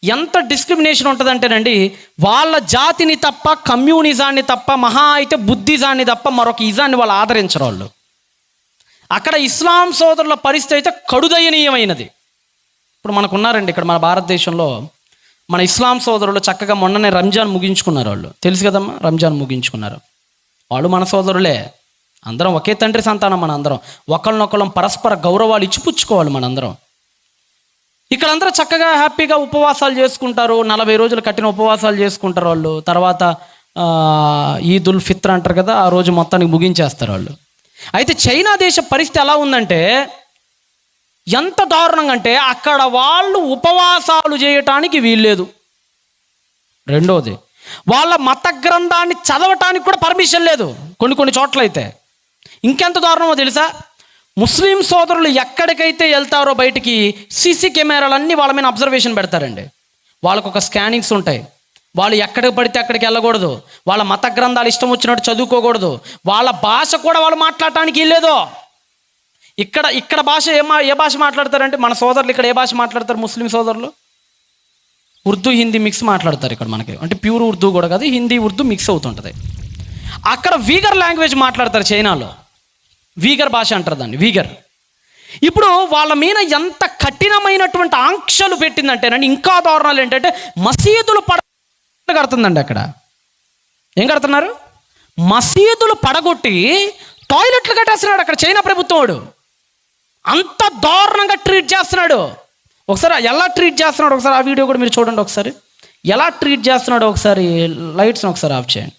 ఎంత డిస్క్రిమినేషన్ ఉంటుందంటేనండి, వాళ్ళ జాతిని తప్ప, కమ్యూనిజాన్ని తప్ప, మహా అయితే బుద్ధిజాన్ని తప్ప మరొక ఇజాన్ని వాళ్ళు ఆదరించరు వాళ్ళు. అక్కడ ఇస్లాం సోదరుల పరిస్థితి అయితే కడుదయనీయమైనది. ఇప్పుడు మనకున్నారండి ఇక్కడ మన భారతదేశంలో మన ఇస్లాం సోదరులు చక్కగా మొన్ననే రంజాన్ ముగించుకున్నారు. వాళ్ళు తెలుసు కదమ్మా, రంజాన్ ముగించుకున్నారు. వాళ్ళు మన సోదరులే, అందరం ఒకే తండ్రి సంతానం. మన అందరం ఒకళ్ళనొకళ్ళం పరస్పర గౌరవాలు ఇచ్చిపుచ్చుకోవాలి మనందరం. ఇక్కడందరూ చక్కగా హ్యాపీగా ఉపవాసాలు చేసుకుంటారు, 40 రోజులు కట్టిన ఉపవాసాలు చేసుకుంటారు వాళ్ళు. తర్వాత ఈద్ ఉల్ ఫిత్ర్ అంటారు కదా, ఆ రోజు మొత్తానికి ముగించేస్తారు వాళ్ళు. అయితే చైనా దేశ పరిస్థితి ఎలా ఉందంటే, ఎంత దారుణంగా అంటే అక్కడ వాళ్ళు ఉపవాసాలు చేయటానికి వీల్లేదు. రెండోది, వాళ్ళ మత గ్రంథాన్ని చదవటానికి కూడా పర్మిషన్ లేదు కొన్ని చోట్ల. అయితే ఇంకెంత దారుణమో తెలుసా? ముస్లిం సోదరులు ఎక్కడికైతే వెళ్తారో బయటికి సీసీ కెమెరాలన్నీ వాళ్ళ మీద అబ్జర్వేషన్ పెడతారండి. వాళ్ళకు ఒక స్కానింగ్స్ ఉంటాయి. వాళ్ళు ఎక్కడికి పడితే అక్కడికి వెళ్ళకూడదు, వాళ్ళ మత గ్రంథాలు ఇష్టం వచ్చినట్టు చదువుకోకూడదు, వాళ్ళ భాష కూడా వాళ్ళు మాట్లాడటానికి వెళ్ళలేదు. ఇక్కడ భాష ఏ భాష మాట్లాడతారంటే, మన సోదరులు ఇక్కడ ఏ భాష మాట్లాడతారు? ముస్లిం సోదరులు ఉర్దూ హిందీ మిక్స్ మాట్లాడతారు ఇక్కడ మనకి. అంటే ప్యూర్ ఉర్దూ కూడా కాదు, హిందీ ఉర్దూ మిక్స్ అవుతుంటుంది. అక్కడ వీగర్ లాంగ్వేజ్ మాట్లాడతారు చైనాలో. వీగర్ భాష అంటారు దాన్ని, వీగర్. ఇప్పుడు వాళ్ళ మీద ఎంత కఠినమైనటువంటి ఆంక్షలు పెట్టిందంటేనండి, ఇంకా దారుణాలు ఏంటంటే మసీదులు కడుతుందండి. అక్కడ ఏం కడుతున్నారు? మసీదులు పడగొట్టి టాయిలెట్లు కట్టేస్తున్నాడు అక్కడ చైనా ప్రభుత్వం. వాడు అంత దారుణంగా ట్రీట్ చేస్తున్నాడు. ఒకసారి ఎలా ట్రీట్ చేస్తున్నాడు ఒకసారి ఆ వీడియో కూడా మీరు చూడండి. ఒకసారి ఎలా ట్రీట్ చేస్తున్నాడు ఒకసారి లైట్స్ని ఒకసారి ఆఫ్ చేయండి.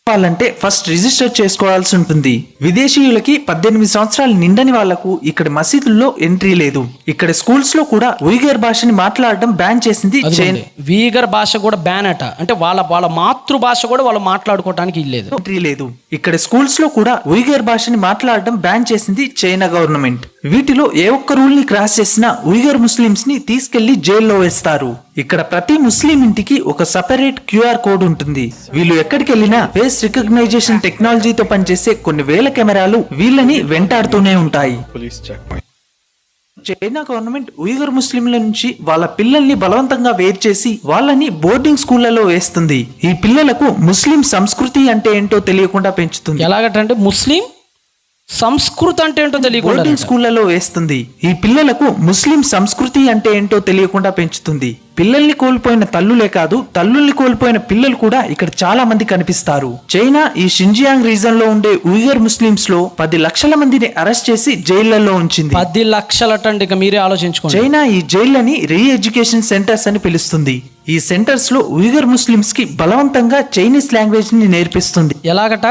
వాళ్ళంటే ఫస్ట్ రిజిస్టర్ చేసుకోవాల్సి ఉంటుంది. విదేశీయులకి 18 సంవత్సరాలు నిండని వాళ్లకు ఇక్కడ మసీదుల్లో ఎంట్రీ లేదు. ఇక్కడ స్కూల్స్ లో కూడా ఉయిగర్ భాషని మాట్లాడడం బ్యాన్ చేసింది చైనా. వీగర్ భాష కూడా బ్యాన్ అట. అంటే వాళ్ళ మాతృభాష కూడా వాళ్ళు మాట్లాడుకోవడానికి ఎంట్రీ లేదు. ఇక్కడ స్కూల్స్ లో కూడా ఉయిగర్ భాషని మాట్లాడడం బ్యాన్ చేసింది చైనా గవర్నమెంట్. వీటిలో ఏ ఒక్క రూల్ ని క్రాస్ చేసినా ఉయిగర్ ముస్లిమ్స్ ని తీసుకెళ్లి జైల్లో వేస్తారు. ఇక్కడ ప్రతి ముస్లిం ఇంటికి ఒక సెపరేట్ QR కోడ్ ఉంటుంది. వీళ్ళు ఎక్కడికి వెళ్ళినా ఫేస్ రికగ్నైజేషన్ టెక్నాలజీతో పనిచేసే కొన్ని వేల కెమెరాలు వీళ్ళని వెంటాడుతూనే ఉంటాయి. చైనా గవర్నమెంట్ ఉయిగర్ ముస్లింల నుంచి వాళ్ళ పిల్లల్ని బలవంతంగా వేరు చేసి వాళ్ళని బోర్డింగ్ స్కూళ్లలో వేస్తుంది. ఈ పిల్లలకు ముస్లిం సంస్కృతి అంటే ఏంటో తెలియకుండా పెంచుతుంది. ఎలాగంటే ముస్లిం సంస్కృతి అంటే ఏంటో తెలియకుండా బోర్డింగ్ స్కూళ్లలో వేస్తుంది. ఈ పిల్లలకు ముస్లిం సంస్కృతి అంటే ఏంటో తెలియకుండా పెంచుతుంది. పిల్లల్ని కోల్పోయిన తల్లులే కాదు, తల్లుల్ని కోల్పోయిన పిల్లలు కూడా ఇక్కడ చాలా మంది కనిపిస్తారు. చైనా ఈ షింజియాంగ్ రీజన్ లో ఉండే ఉయిగర్ ముస్లిమ్స్ లో 10 లక్షల మందిని అరెస్ట్ చేసి జైళ్లలో ఉంచింది. 10 లక్షలటండి, ఇక మీరే ఆలోచించుకోండి. చైనా ఈ జైళ్లని రీ ఎడ్యుకేషన్ సెంటర్స్ అని పిలుస్తుంది. ఈ సెంటర్స్ లో ఉయిగర్ ముస్లిమ్స్ కి బలవంతంగా చైనీస్ లాంగ్వేజ్ ని నేర్పిస్తుంది. ఎలాగట?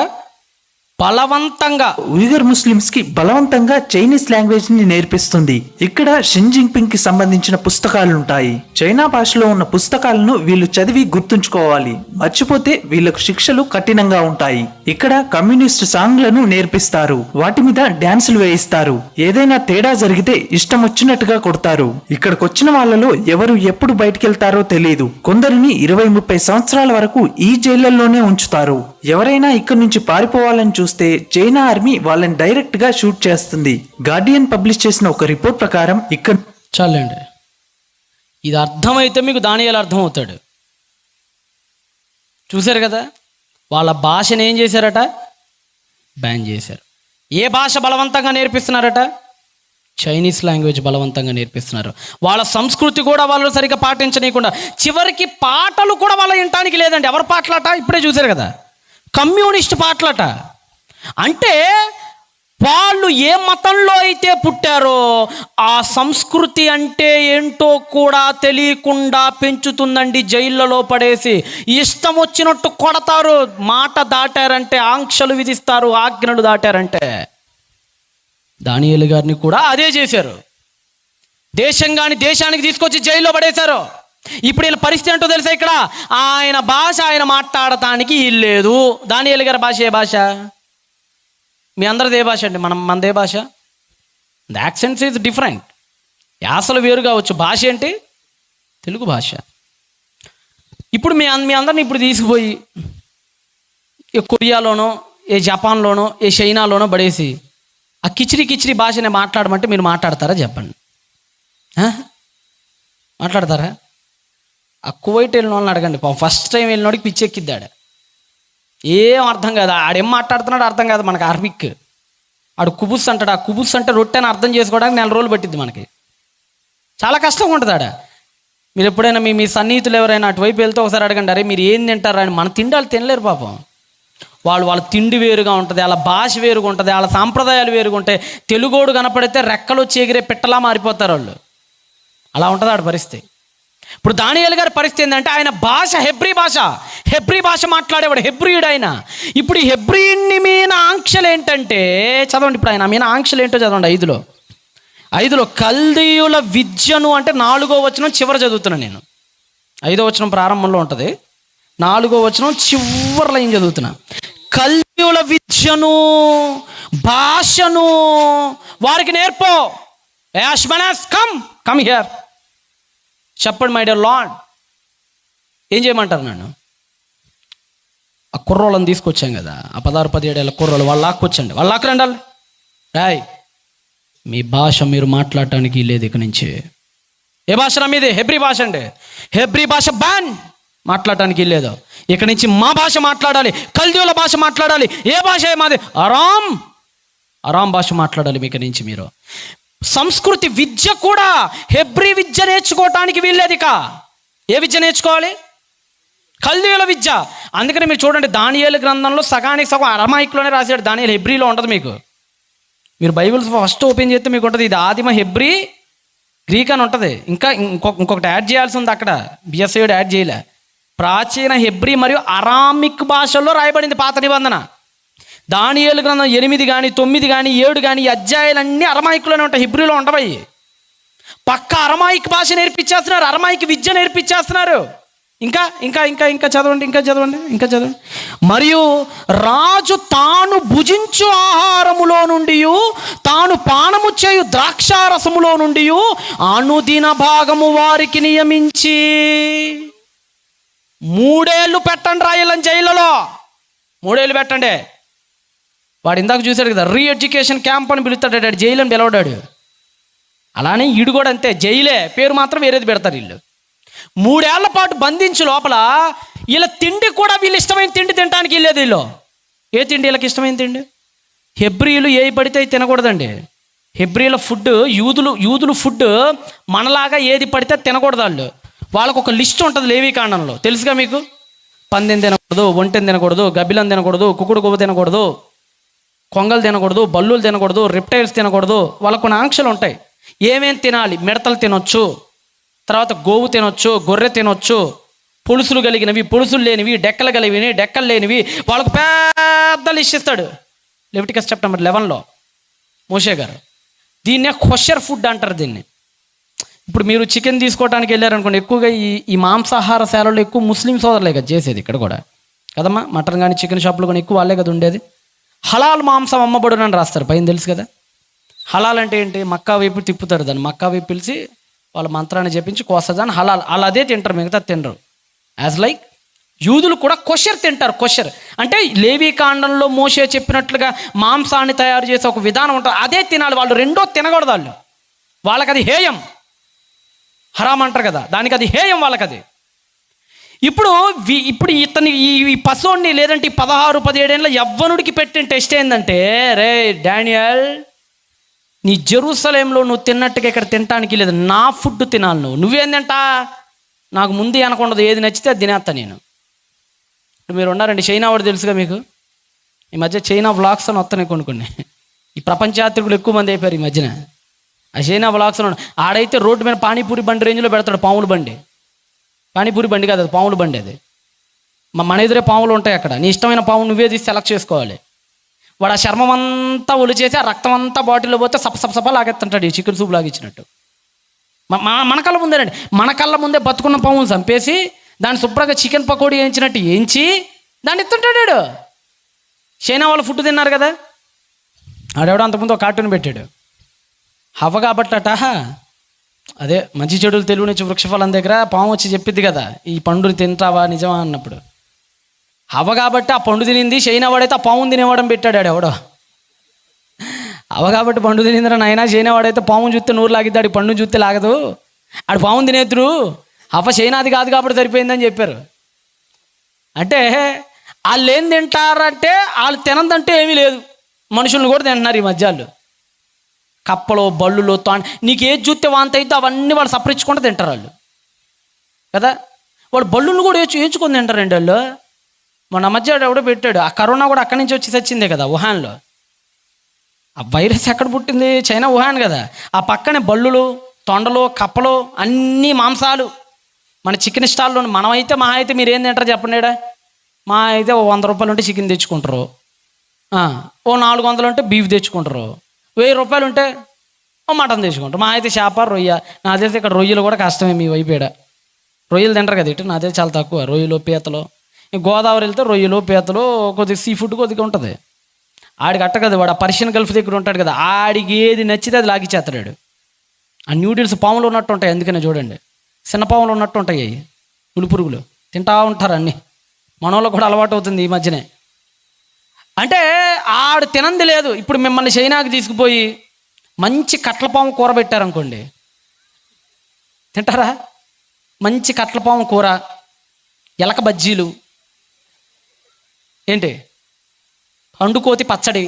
బలవంతంగా ఉయిగర్ ముస్లిమ్స్ కి బలవంతంగా చైనీస్ లాంగ్వేజ్ ని నేర్పిస్తుంది. ఇక్కడ షీ జిన్పింగ్ కి సంబంధించిన పుస్తకాలు ఉంటాయి. చైనా భాషలో ఉన్న పుస్తకాలను వీళ్ళు చదివి గుర్తుంచుకోవాలి. మర్చిపోతే వీళ్ళకు శిక్షలు కఠినంగా ఉంటాయి. ఇక్కడ కమ్యూనిస్ట్ సాంగ్లను నేర్పిస్తారు. వాటి మీద డాన్సులు వేయిస్తారు. ఏదైనా తేడా జరిగితే ఇష్టం వచ్చినట్టుగా కొడతారు. ఇక్కడికి వచ్చిన వాళ్ళలో ఎవరు ఎప్పుడు బయటికెళ్తారో తెలియదు. కొందరిని 20-30 సంవత్సరాల వరకు ఈ జైళ్లలోనే ఉంచుతారు. ఎవరైనా ఇక్కడి నుంచి పారిపోవాలని చూస్తే చైనా ఆర్మీ వాళ్ళని డైరెక్ట్ గా షూట్ చేస్తుంది. గార్డియన్ పబ్లిష్ చేసిన ఒక రిపోర్ట్ ప్రకారం ఇక్కడ చాలండి, ఇది అర్థమైతే మీకు దానియేలు అర్థం అవుతాడు. చూశారు కదా, వాళ్ళ భాషను ఏం చేశారట? బ్యాన్ చేశారు. ఏ భాష బలవంతంగా నేర్పిస్తున్నారట? చైనీస్ లాంగ్వేజ్ బలవంతంగా నేర్పిస్తున్నారు. వాళ్ళ సంస్కృతి కూడా వాళ్ళు సరిగ్గా పాటించనీయకుండా, చివరికి పాటలు కూడా వాళ్ళ వినటానికి లేదండి. ఎవరు పాటలట? ఇప్పుడే చూశారు కదా, కమ్యూనిస్ట్ పాటలట. అంటే వాళ్ళు ఏ మతంలో అయితే పుట్టారో ఆ సంస్కృతి అంటే ఏంటో కూడా తెలియకుండా పెంచుతుందండి. జైళ్ళలో పడేసి ఇష్టం వచ్చినట్టు కొడతారు. మాట దాటారంటే ఆంక్షలు విధిస్తారు, ఆజ్ఞలు దాటారంటే. దానియేలు గారిని కూడా అదే చేశారు. దేశానికి తీసుకొచ్చి జైల్లో పడేశారు. ఇప్పుడు వీళ్ళ పరిస్థితి ఏంటో తెలుసా? ఇక్కడ ఆయన భాష ఆయన మాట్లాడటానికి ఇల్లేదు. దానియేలు గారి భాష ఏ భాష? మీ అందరిది ఏ భాష అండి? మనదే భాష. The accents is different. యాసలు వేరు కావచ్చు, భాష ఏంటి? తెలుగు భాష. ఇప్పుడు మీ అందరిని ఇప్పుడు తీసుకుపోయి ఏ కొరియాలోనో, ఏ జపాన్లోనో, ఏ చైనాలోనో పడేసి ఆ కిచిడి భాషనే మాట్లాడమంటే మీరు మాట్లాడతారా చెప్పండి? మాట్లాడతారా? ఆ కువైట్ వెళ్ళిన వాళ్ళని అడగండి. ఫస్ట్ టైం వెళ్ళినోడికి పిచ్చెక్కిద్దాడు, ఏం అర్థం కాదు. ఆడేం మాట్లాడుతున్నాడు అర్థం కాదు మనకు. అరబిక్ ఆడు కుబుస్ అంటాడు. ఆ కుబుస్ అంటే రొట్టెని అర్థం చేసుకోవడానికి 4 రోజులు పట్టిద్ది మనకి. చాలా కష్టంగా ఉంటుంది ఆడ. మీరు ఎప్పుడైనా మీ సన్నిహితులు ఎవరైనా అటువైపు వెళ్తే ఒకసారి అడగండి, అరే మీరు ఏం తింటారా అని. మన తిండి వాళ్ళు తినలేరు పాపం. వాళ్ళ తిండి వేరుగా ఉంటుంది, వాళ్ళ భాష వేరుగా ఉంటుంది, వాళ్ళ సాంప్రదాయాలు వేరుగా ఉంటాయి. తెలుగోడు కనపడితే రెక్కలు వచ్చి ఎగిరే పిట్టలా మారిపోతారు వాళ్ళు. అలా ఉంటుంది ఆడ పరిస్థితి. ఇప్పుడు దానియేలు గారి పరిస్థితి ఏంటంటే ఆయన భాష హెబ్రీ భాష మాట్లాడేవాడు, హెబ్రీయుడు ఆయన. ఇప్పుడు ఈ హెబ్రీయుని మీద ఆంక్షలు ఏంటంటే చదవండి. ఇప్పుడు ఆయన మీద ఆంక్షలు ఏంటో చదవండి. 5లో కల్దీయుల విద్యను అంటే 4వ వచనం చివరి చదువుతున్నాను నేను. 5వ వచనం ప్రారంభంలో ఉంటుంది, 4వ వచనం చివరి లైన్ చదువుతున్నా. కల్దీయుల విద్యను భాషను వారికి నేర్పో. యాష్మనస్ కమ్ హియర్. చెప్పండి మై డియర్ లార్డ్, ఏం చేయమంటారు నన్ను? ఆ కుర్రోళ్ళని తీసుకొచ్చాం కదా, ఆ 16-17 ఏళ్ళ కుర్రోళ్ళు, వాళ్ళు లాక్కొచ్చండి, వాళ్ళు లాక్కరండి. రాయ్, మీ భాష మీరు మాట్లాడటానికి లేదు ఇక నుంచి. ఏ భాష మీది? హెబ్రీ భాష అండి. హెబ్రీ భాష బ్యాన్, మాట్లాడటానికి లేదు. ఇక నుంచి మా భాష మాట్లాడాలి, కల్దీయుల భాష మాట్లాడాలి. ఏ భాష? మాది అరాం భాష మాట్లాడాలి ఇక నుంచి మీరు. సంస్కృతి విద్య కూడా హెబ్రీ విద్య నేర్చుకోవటానికి వీల్లేదు. ఇక ఏ విద్య నేర్చుకోవాలి? కల్దీయుల విద్య. అందుకని మీరు చూడండి, దానియేలు గ్రంథంలో సగానికి సగం అరమాయిక్లోనే రాశాడు. దానియేలు హెబ్రీలో ఉండదు. మీరు బైబిల్స్ ఫస్ట్ ఓపెన్ చేస్తే మీకు ఉంటుంది, ఇది ఆదిమ హెబ్రీ గ్రీక్ అని ఉంటుంది. ఇంకొకటి యాడ్ చేయాల్సి ఉంది అక్కడ, బిఎస్ఐడ్ యాడ్ చేయలే. ప్రాచీన హెబ్రీ మరియు అరామిక్ భాషల్లో రాయబడింది పాత నిబంధన. దానియేలు గ్రంథం 8 కానీ 9 కానీ 7 కానీ అధ్యాయాలన్నీ అరమాయిక్లోనే ఉంటాయి, హెబ్రీలో ఉండవయి. పక్క అరమాయిక్ భాష నేర్పించేస్తున్నారు, అరమాయిక్ విద్య నేర్పించేస్తున్నారు. ఇంకా చదవండి. మరియు రాజు తాను భుజించు ఆహారములో నుండి, తాను పానము చేయు ద్రాక్షారసములో నుండి అనుదిన భాగము వారికి నియమించి 3 ఏళ్ళు పెట్టండి రాయలని జైలులో. 3 ఏళ్ళు పెట్టండి. వాడు ఇందాక చూశాడు కదా, రీ ఎడ్యుకేషన్ క్యాంప్ అని పిలుస్తాడు, జైలు అని పిలవడాడు. అలానే ఈడు కూడా అంతే, జైలే, పేరు మాత్రం వేరేది పెడతారు వీళ్ళు. 3 ఏళ్ల పాటు బంధించి లోపల వీళ్ళ తిండి కూడా వీళ్ళు ఇష్టమైన తిండి తినడానికి వెళ్ళేది. వీళ్ళు ఏ తిండి? వీళ్ళకి ఇష్టమైన తిండి. హెబ్రీలు ఏ పడితే తినకూడదండి. హెబ్రీల ఫుడ్, యూదులు ఫుడ్ మనలాగా ఏది పడితే తినకూడదు. వాళ్ళకు ఒక లిస్ట్ ఉంటుంది లేవీకాండంలో, తెలుసుగా మీకు. పందెం తినకూడదు, ఒంటెని తినకూడదు, గబ్బిలం తినకూడదు, కుక్కుడు గువ్వ తినకూడదు, కొంగలు తినకూడదు, బల్లులు తినకూడదు, రెప్టైల్స్ తినకూడదు. వాళ్ళకు కొన్ని ఆంక్షలు ఉంటాయి. ఏమేం తినాలి? మిడతలు తినొచ్చు, తర్వాత గోవు తినొచ్చు, గొర్రె తినొచ్చు, పులుసులు కలిగినవి, పులుసులు లేనివి, డెక్కలు కలిగినవి, డెక్కలు లేనివి. వాళ్ళకు పెద్ద లిస్ట్ ఇస్తాడు లెవిటికస్ చాప్టర్ 11లో మోషే గారు. దీన్నే కొషర్ ఫుడ్ అంటారు దీన్ని. ఇప్పుడు మీరు చికెన్ తీసుకోవడానికి వెళ్ళారనుకోండి, ఎక్కువగా ఈ మాంసాహార శాలలో ఎక్కువ ముస్లిం సోదరులే కదా చేసేది ఇక్కడ కూడా కదమ్మా. మటన్ కానీ చికెన్ షాపులు కానీ ఎక్కువ వాళ్ళే కదా ఉండేది. హలాల్ మాంసం అమ్మబడునని రాస్తారు పైన, తెలుసు కదా. హలాల్ అంటే ఏంటి? మక్కా వైపు తిప్పుతారు దాన్ని, మక్కా వైపు పిలిచి వాళ్ళ మంత్రాన్ని చెప్పించి కోసదాన్ని హలాల్, అలా అదే తింటారు, మిగతా తినరు. యాజ్ లైక్ యూదులు కూడా కొషర్ తింటారు. కొషర్ అంటే లేవీకాండంలో మోషే చెప్పినట్లుగా మాంసాన్ని తయారు చేసే ఒక విధానం ఉంటుంది, అదే తినాలి వాళ్ళు. రెండో తినకూడదు వాళ్ళకి అది హేయం, హరామ్ అంటారు కదా, దానికి అది హేయం వాళ్ళకి అది. ఇప్పుడు ఇతని ఈ పశువుని లేదంటే 16-17 ఏళ్ళ యవ్వనుడికి పెట్టిన టెస్ట్ ఏంటంటే, రే డానియల్, నీ జెరూసలేంలో నువ్వు తిన్నట్టుగా ఇక్కడ తినటానికి లేదు, నా ఫుడ్ తినాలి. నువ్వేం తింటా? నాకు ముందు అనకుండదు, ఏది నచ్చితే అది తినేస్తా నేను. ఇప్పుడు మీరు ఉన్నారండి, చైనా వాడు తెలుసుగా మీకు. ఈ మధ్య చైనా వ్లాగ్స్ అని వస్తున్నాయి కొన్ని. ఈ ప్రపంచ యాత్రికులు ఎక్కువ మంది అయిపోయారు ఈ మధ్యన. ఆ చైనా బ్లాగ్స్ ఆడైతే రోడ్డు మీద పానీపూరి బండి రేంజ్లో పెడతాడు, పాముల బండి. పానీపూరి బండి కాదు, అది పాముల బండి. అది మన ఎదురే పాములు ఉంటాయి అక్కడ. నీ ఇష్టమైన పాము నువ్వే తీసి సెలెక్ట్ చేసుకోవాలి. వాడు ఆ చర్మం అంతా ఒలిచేసి ఆ రక్తం అంతా బాటిల్లో పోతే సప లాగెత్తుంటాడు, ఈ చికెన్ సూప్ లాగిచ్చినట్టు. మన కళ్ళ ముందేనండి, మన కళ్ళ ముందే బతుకున్న పామును చంపేసి దాన్ని శుభ్రంగా చికెన్ పకోడీ వేయించినట్టు వేయించి దాన్ని ఎత్తుంటాడు. చైనా వాళ్ళు ఫుడ్ తిన్నారు కదా, ఆడెవడో అంతకుముందు ఒక కార్టూన్ పెట్టాడు. హవ్వ కాబట్టట, అదే మంచి చెడులు తెలుగు నుంచి వృక్షఫలం దగ్గర పాము వచ్చి చెప్పిద్ది కదా, ఈ పండుని తింటావా నిజమా అన్నప్పుడు. హవ్వ కాబట్టి ఆ పండు తినింది, చైనా వాడైతే ఆ పాముని తినేవాడని పెట్టాడు ఆడెవడో. హవ్వ కాబట్టి పండు తినిందిరా నాయన, చైనా వాడైతే పాముని చూస్తే నూరు లాగిద్ది, ఆడి పండుని చూస్తే లాగదు, ఆడు పాముని తినేద్దరు. హవ్వ చైనాది కాదు కాబట్టి సరిపోయిందని చెప్పారు. అంటే వాళ్ళు ఏం తింటారంటే వాళ్ళు తినందంటే ఏమీ లేదు, మనుషులను కూడా తింటున్నారు ఈ మధ్యాలు. కప్పలో బళ్ళులో నీకు ఏది చూస్తే వాంత అయితే అవన్నీ వాళ్ళు సపరించుకుంటూ తింటారు వాళ్ళు కదా. వాళ్ళు బళ్ళులు కూడా వేయించుకొని తింటారండి వాళ్ళు. మొన్న మధ్య ఎవడో పెట్టాడు, ఆ కరోనా కూడా అక్కడి నుంచి వచ్చి చచ్చిందే కదా వుహాన్లో. ఆ వైరస్ ఎక్కడ పుట్టింది? చైనా, వుహాన్ కదా. ఆ పక్కనే బళ్ళులు, తొండలు, కప్పలు, అన్నీ మాంసాలు. మన చికెన్ స్టాల్లో మనమైతే మహా అయితే మీరు ఏం తింటారు చెప్పండి? మా అయితే ఓ 100 రూపాయలు ఉంటే చికెన్ తెచ్చుకుంటారు, ఓ 400 ఉంటే బీఫ్ తెచ్చుకుంటారు, 1000 రూపాయలు ఉంటే ఓ మటన్ తెచ్చుకుంటారు. మా అయితే చేప, రొయ్య. నా తెలిసి ఇక్కడ రొయ్యలు కూడా కష్టమే మీ వైపేడ. రొయ్యలు తింటారు కదా ఇటు, నా తెలిసి చాలా తక్కువ రొయ్యలు, పీతలు. గోదావరి వెళ్తే రొయ్యలు, పీతలు, కొద్దిగా సీ ఫుడ్ కొద్దిగా ఉంటుంది. ఆడికి అట్ట కదా, వాడు ఆ పర్షియన్ గల్ఫ్ దగ్గర ఉంటాడు కదా, ఆడికి ఏది నచ్చితే అది లాగిచ్చేస్తాడు. ఆ న్యూడిల్స్ పాములు ఉన్నట్టు ఉంటాయి, అందుకనే చూడండి చిన్న పాములు ఉన్నట్టు ఉంటాయి, పులుపురుగులు తింటా ఉంటారు అన్నీ. మనోళ్ళు కూడా అలవాటు అవుతుంది ఈ మధ్యనే. అంటే ఆడు తినంది లేదు. ఇప్పుడు మిమ్మల్ని చైనాకి తీసుకుపోయి మంచి కట్లపాము కూర పెట్టారనుకోండి, తింటారా? మంచి కట్లపాము కూర, ఎలక బజ్జీలు, ఏంటి పండుకోతి పచ్చడి,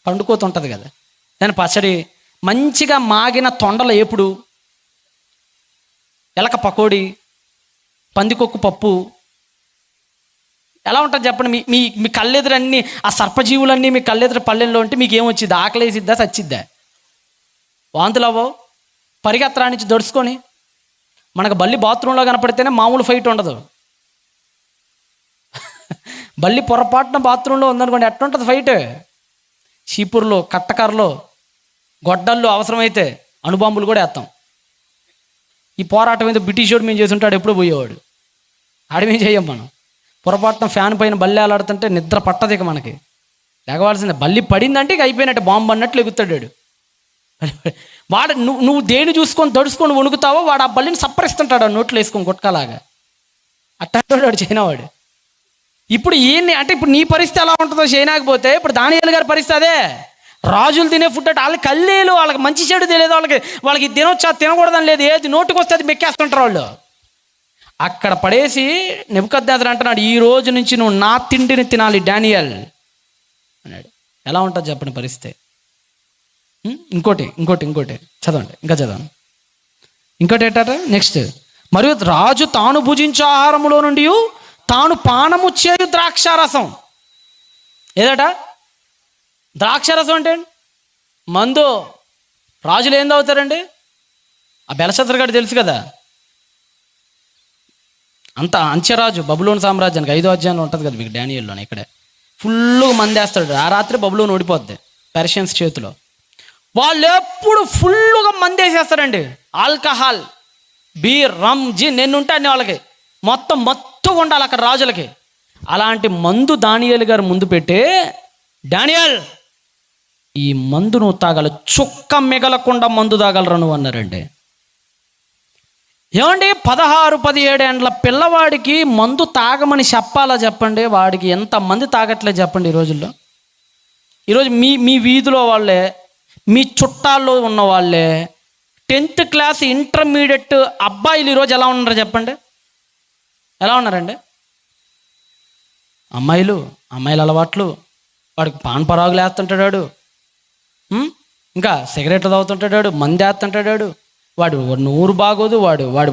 పండుకోతి ఉంటుంది కదా దాని పచ్చడి, మంచిగా మాగిన తొండల ఏపుడు, ఎలక పకోడీ, పందికొక్కు పప్పు. ఎలా ఉంటుంది చెప్పండి? మీ మీ కళ్ళెదురన్నీ ఆ సర్పజీవులన్నీ మీ కళ్ళెదురు పల్లెల్లో ఉంటే మీకు ఏమొచ్చిద్ది? ఆకలి వేసిద్దా, చచ్చిద్దా? వాంతులు అవ్వవు? పరిగెత్తరా నుంచి దొడుచుకొని. మనకు బల్లి బాత్రూంలో కనపడితేనే మామూలు ఫైట్ ఉండదు. బల్లి పొరపాటున బాత్రూంలో ఉందనుకోండి, ఎట్టుంటుంది ఫైట్? చీపుర్లో, కట్టకర్రలో, గొడ్డల్లో, అవసరమైతే అణుబాంబులు కూడా వేస్తాం. ఈ పోరాటం ఏదో బ్రిటిషోడు మేము చేస్తుంటాడు, ఎప్పుడూ పోయేవాడు. ఆడమేం చేయం మనం. పొరపాటున ఫ్యాన్ పైన బల్లి ఆలాడుతుంటే నిద్ర పట్టదు ఇక మనకి, లేకవాల్సిందే. బల్లి పడిందంటే ఇక అయిపోయినట్టు, బాంబు అన్నట్లు ఎగుతాడు వాడు. నువ్వు దేని చూసుకొని దడుచుకొని వణుకుతావో వాడు ఆ బల్లిని సప్పరిస్తుంటాడు నోట్లో వేసుకొని గుట్కలాగా. అట్టాడు వాడు చైనావాడు. ఇప్పుడు ఈయన్ని అంటే ఇప్పుడు నీ పరిస్థితి ఎలా ఉంటుందో చైనాకి పోతే, ఇప్పుడు దానియేలు గారి పరిస్థితి అదే. రాజులు తినే ఫుడ్ అంటే వాళ్ళకి కల్లీలు, వాళ్ళకి మంచి చెడు తెలియదు, వాళ్ళకి తినొచ్చా తినకూడదని లేదు, ఏది నోటికి వస్తే అది మెక్కేస్తుంటారు వాళ్ళు. అక్కడ పడేసి నెబుకద్నెజరు అంటున్నాడు, ఈ రోజు నుంచి నువ్వు నా తిండిని తినాలి డానియల్ అన్నాడు. ఎలా ఉంటుంది చెప్పండి పరిస్థితి? ఇంకోటి చదవండి, ఇంకా చదవండి. ఇంకోటి ఏంటంటే నెక్స్ట్, మరియు రాజు తాను భుజించే ఆహారములో నుండి తాను పానము చేయు ద్రాక్షారసం. ఏదట ద్రాక్షారసం అంటే? మందు. రాజులు ఏం తాగుతారండి? ఆ బెల్షస్సర్ గారు తెలుసు కదా, అంత అంచెరాజు బబులోను సామ్రాజ్యానికి 5వ అధ్యాయంలో ఉంటుంది కదా మీకు డానియేల్లోనే. ఇక్కడే ఫుల్గా మందేస్తాడు. ఆ రాత్రి బబులోను ఓడిపోద్ది పెర్షియన్స్ చేతిలో. వాళ్ళు ఎప్పుడు ఫుల్గా మందేసేస్తారండి. ఆల్కహాల్, బీర్, రమ్, జిన్ ఎన్నుంటే అన్ని వాళ్ళకి మొత్తం ఉండాలి అక్కడ రాజులకి. అలాంటి మందు దానియేలు గారు ముందు పెట్టి, డానియేల్ ఈ మందు నువ్వు తాగాలి, చుక్క మిగలకుండా మందు తాగలరా నువ్వు అన్నారండి. ఏమండి 16-17 ఏండ్ల పిల్లవాడికి మందు తాగమని చెప్పాలా చెప్పండి? వాడికి ఎంతమంది తాగట్లేదు చెప్పండి ఈ రోజుల్లో. ఈరోజు మీ వీధిలో వాళ్ళే, మీ చుట్టాల్లో ఉన్న వాళ్ళే 10th క్లాస్ ఇంటర్మీడియట్ అబ్బాయిలు ఈరోజు ఎలా ఉన్నారు చెప్పండి? ఎలా ఉన్నారండి? అమ్మాయిల అలవాట్లు, వాడికి పాన్ పరాగులు వేస్తుంటాడు వాడు, ఇంకా సిగరెట్లు తాగుతుంటాడు వాడు, మంది వేస్తుంటాడు వాడు, వాడు నూరు బాగోదు,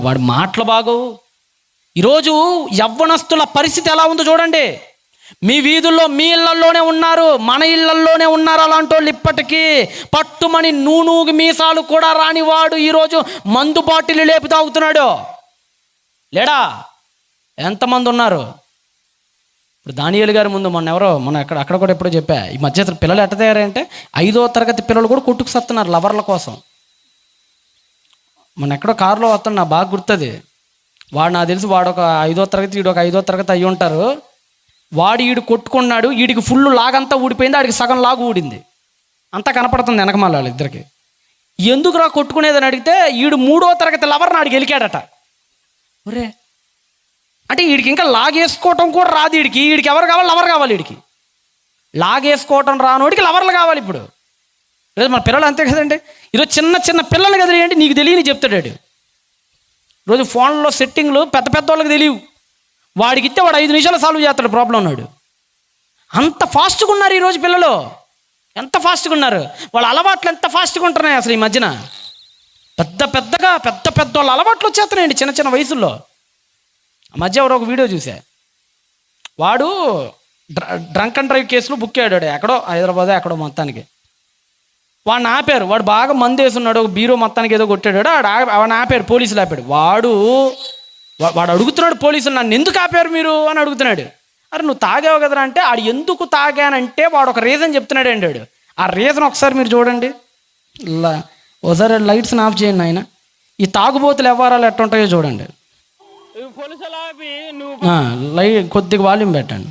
వాడి మాటలు బాగోవు. ఈరోజు యవ్వనస్తుల పరిస్థితి ఎలా ఉందో చూడండి. మీ వీధుల్లో మీ ఇళ్లల్లోనే ఉన్నారు, మన ఇళ్లల్లోనే ఉన్నారు అలాంటి వాళ్ళు. ఇప్పటికీ పట్టుమని నూనూగి మీసాలు కూడా రానివాడు ఈరోజు మందు బాటిల్ లేపి తాగుతున్నాడు. లేడా? ఎంతమంది ఉన్నారు? ఇప్పుడు దానియేలు గారి ముందు మొన్న అక్కడ కూడా ఎప్పుడో చెప్పా, ఈ మధ్య పిల్లలు ఎట్ట తయారంటే 5వ తరగతి పిల్లలు కూడా కొట్టుకు సత్తున్నారు లవర్ల కోసం. మొన్న ఎక్కడో కారులో వస్తాడు, నాకు బాగా గుర్తుంది. వాడు నాకు తెలిసి వాడు ఒక 5వ తరగతి, వీడు ఒక 5వ తరగతి అయ్యి ఉంటారు. వాడు ఈడు కొట్టుకున్నాడు, వీడికి ఫుల్ లాగంతా ఊడిపోయింది, ఆడికి సగం లాగు ఊడింది, అంతా కనపడుతుంది వెనకమాల వాళ్ళిద్దరికి. ఎందుకు రా కొట్టుకునేదని అడిగితే ఈడు 3వ తరగతి లవర్ని ఆడికి గెలికాడట. ఒరే అంటే వీడికి ఇంకా లాగేసుకోవటం కూడా రాదు. వీడికి ఎవరు కావాలి? లవర్ కావాలి. వీడికి లాగేసుకోవటం రానోడికి లవర్లు కావాలి. ఇప్పుడు ఈరోజు మన పిల్లలు అంతే కదండి. ఈరోజు చిన్న చిన్న పిల్లలు కదిలేయండి, నీకు తెలియని చెప్తాడు. రోజు ఫోన్లో సెట్టింగ్లు పెద్ద పెద్ద వాళ్ళకి తెలియవు. వాడికి ఇస్తే వాడు 5 నిమిషాలు సాల్వ్ చేస్తాడు ప్రాబ్లం ఉన్నాడు. అంత ఫాస్ట్గా ఉన్నారు ఈరోజు పిల్లలు, ఎంత ఫాస్ట్గా ఉన్నారు. వాళ్ళ అలవాట్లు ఎంత ఫాస్ట్గా ఉంటున్నాయి అసలు ఈ మధ్యన. పెద్ద వాళ్ళ అలవాట్లు వచ్చేస్తున్నాయండి చిన్న చిన్న వయసుల్లో. ఆ మధ్య ఎవరో ఒక వీడియో చూసా, వాడు డ్రంక్ అండ్ డ్రైవ్ కేసులో బుక్ అయ్యాడు ఎక్కడో హైదరాబాద్ ఎక్కడో మొత్తానికి. వాడిని ఆపారు, వాడు బాగా మందు వేసున్నాడు, ఒక బీరో మొత్తానికి ఏదో కొట్టాడు, వాడిని ఆపారు, పోలీసులు ఆపాడు. వాడు అడుగుతున్నాడు పోలీసులు, నన్ను ఎందుకు ఆపారు మీరు అని అడుగుతున్నాడు. అరే నువ్వు తాగావు కదరా అంటే, ఆడు ఎందుకు తాగానంటే వాడు ఒక రీజన్ చెప్తున్నాడు అండి. ఆ రీజన్ ఒకసారి మీరు చూడండి, ఒకసారి లైట్స్ ఆఫ్ చేయండి ఆయన. ఈ తాగుబోతులు వ్యవహారాలు ఎట్టుంటాయో చూడండి. కొద్దిగా వాల్యూమ్ పెట్టండి.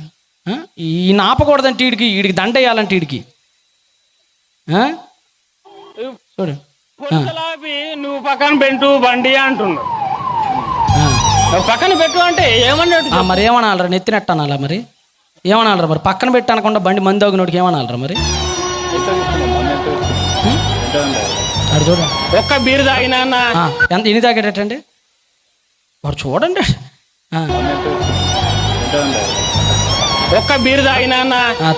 ఈయన ఆపకూడదంటే వీడికి దండ వేయాలంటే వీడికి చూడు. నువ్వు పక్కన పెట్టు బండి అంటున్నావు, పక్కన పెట్టు అంటే ఏమన్నాడు? మరి ఏమనాలరా? నెత్తినట్టు అనాలా? మరి ఏమనాలరా? మరి పక్కన పెట్టి అనకుండా బండి మంది అవునోడికి ఏమనాలరా? మరి అది చూడండి, ఒక్క బీరు తాగినా ఎంత ఎన్ని తాగేటండి వాడు చూడండి. ఒక్క బీరు తాగినా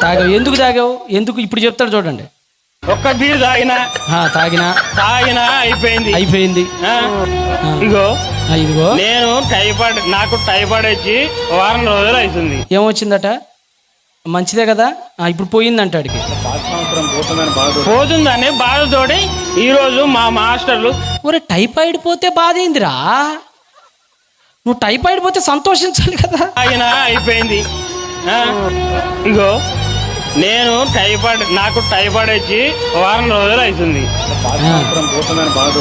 తాగావు. ఎందుకు తాగావు? ఎందుకు ఇప్పుడు చెప్తాడు చూడండి. ఒక్క బీరు తాగినా అయిపోయింది. ఇదిగో నేను నాకు టైఫాయిడ్ వచ్చి వారం రోజులు అవుతుంది. ఏమొచ్చిందట? మంచిదే కదా. ఇప్పుడు పోయిందంట అడిగి. పోతుందని బాధతోటి ఈరోజు మా మాస్టర్లు, ఒరే టైఫాయిడ్ పోతే బాధ ఏందిరా? నువ్వు టైఫాయిడ్ పోతే సంతోషించాలి కదా. ఆయన అయిపోయింది. ఇగో నేను నాకు టైఫాయిడ్ వచ్చి వారం రోజులు అవుతుంది.